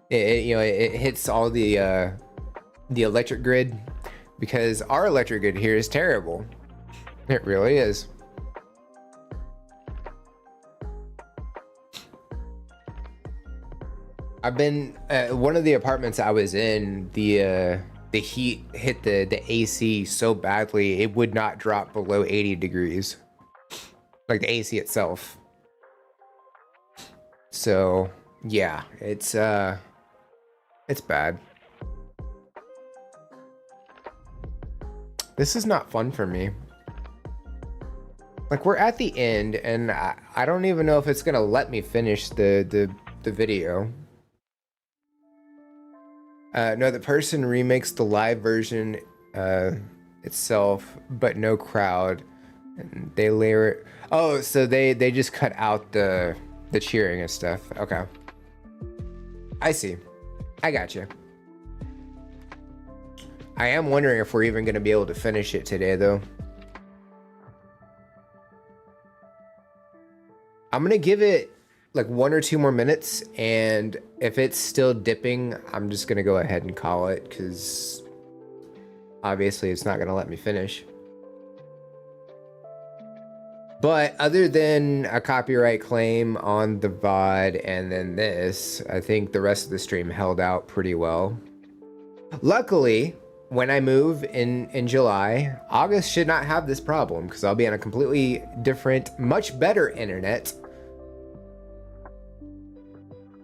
A: It hits all the electric grid, because our electric grid here is terrible. It really is. I've been one of the apartments I was in, the heat hit the AC so badly it would not drop below 80 degrees, like the AC itself. So yeah, it's bad. This is not fun for me. Like, we're at the end, and I don't even know if it's gonna let me finish the video. No, the person remakes the live version itself, but no crowd. And they layer it. Oh, so they just cut out the cheering and stuff. Okay. I see. I got you. I am wondering if we're even going to be able to finish it today, though. I'm going to give it like 1 or 2 more minutes, and if it's still dipping, I'm just going to go ahead and call it, because obviously it's not going to let me finish. But other than a copyright claim on the VOD and then this, I think the rest of the stream held out pretty well. Luckily, when I move in July, August should not have this problem, because I'll be on a completely different, much better internet.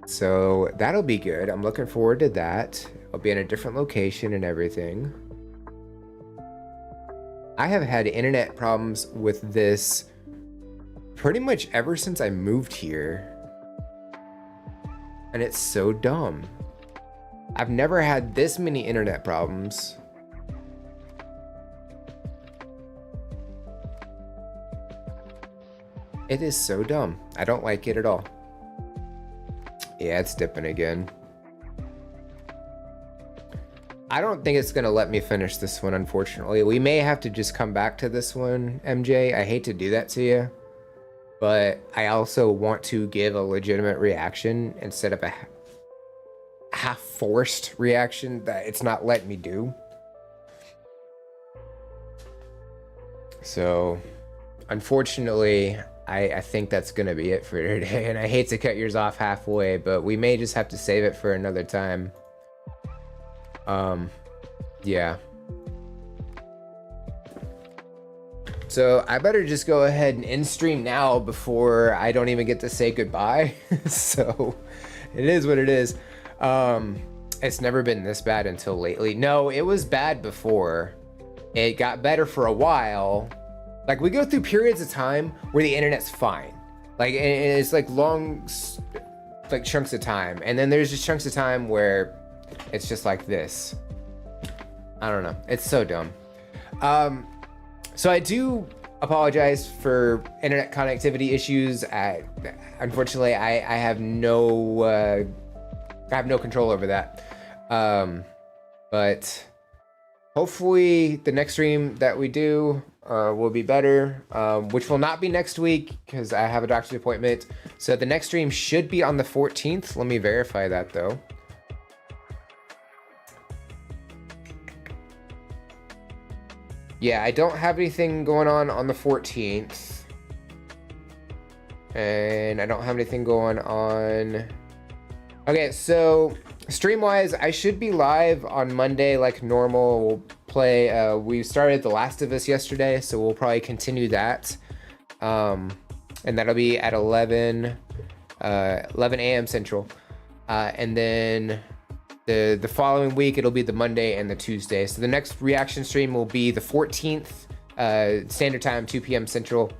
A: So that'll be good. I'm looking forward to that. I'll be in a different location and everything. I have had internet problems with this pretty much ever since I moved here. And it's so dumb. I've never had this many internet problems. It is so dumb. I don't like it at all. Yeah, it's dipping again. I don't think it's gonna let me finish this one, unfortunately. We may have to just come back to this one, MJ. I hate to do that to you, but I also want to give a legitimate reaction instead of a half-forced reaction that it's not letting me do. So, unfortunately, I think that's gonna be it for today, and I hate to cut yours off halfway, but we may just have to save it for another time. Yeah. So I better just go ahead and end stream now before I don't even get to say goodbye. So it is what it is. It's never been this bad until lately. No, it was bad before. It got better for a while. Like we go through periods of time where the internet's fine. Like and it's like long, like chunks of time. And then there's just chunks of time where it's just like this. I don't know. It's so dumb. So I do apologize for internet connectivity issues. Unfortunately, I have no control over that. But hopefully the next stream that we do will be better, which will not be next week because I have a doctor's appointment. So the next stream should be on the 14th. Let me verify that though. Yeah, I don't have anything going on the 14th. And I don't have anything going on. Okay, so stream-wise, I should be live on Monday like normal. We'll play, we started The Last of Us yesterday, so we'll probably continue that. And that'll be at 11 a.m. Central. And then the following week, it'll be the Monday and the Tuesday. So the next reaction stream will be the 14th, standard time, 2 p.m. Central.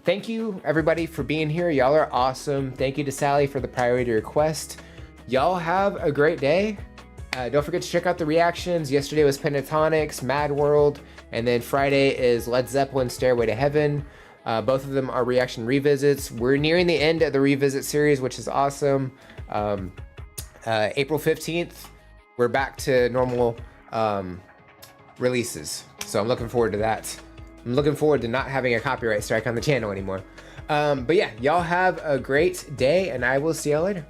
A: Thank you everybody for being here. Y'all are awesome. Thank you to Sally for the priority request. Y'all have a great day. Don't forget to check out the reactions. Yesterday was Pentatonics, Mad World, and then Friday is Led Zeppelin, Stairway to Heaven. Both of them are reaction revisits. We're nearing the end of the revisit series, which is awesome. April 15th, we're back to normal releases. So I'm looking forward to that. I'm looking forward to not having a copyright strike on the channel anymore. But yeah, y'all have a great day and I will see y'all later.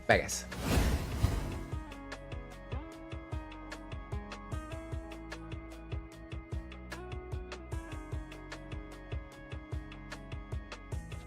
A: Bye guys.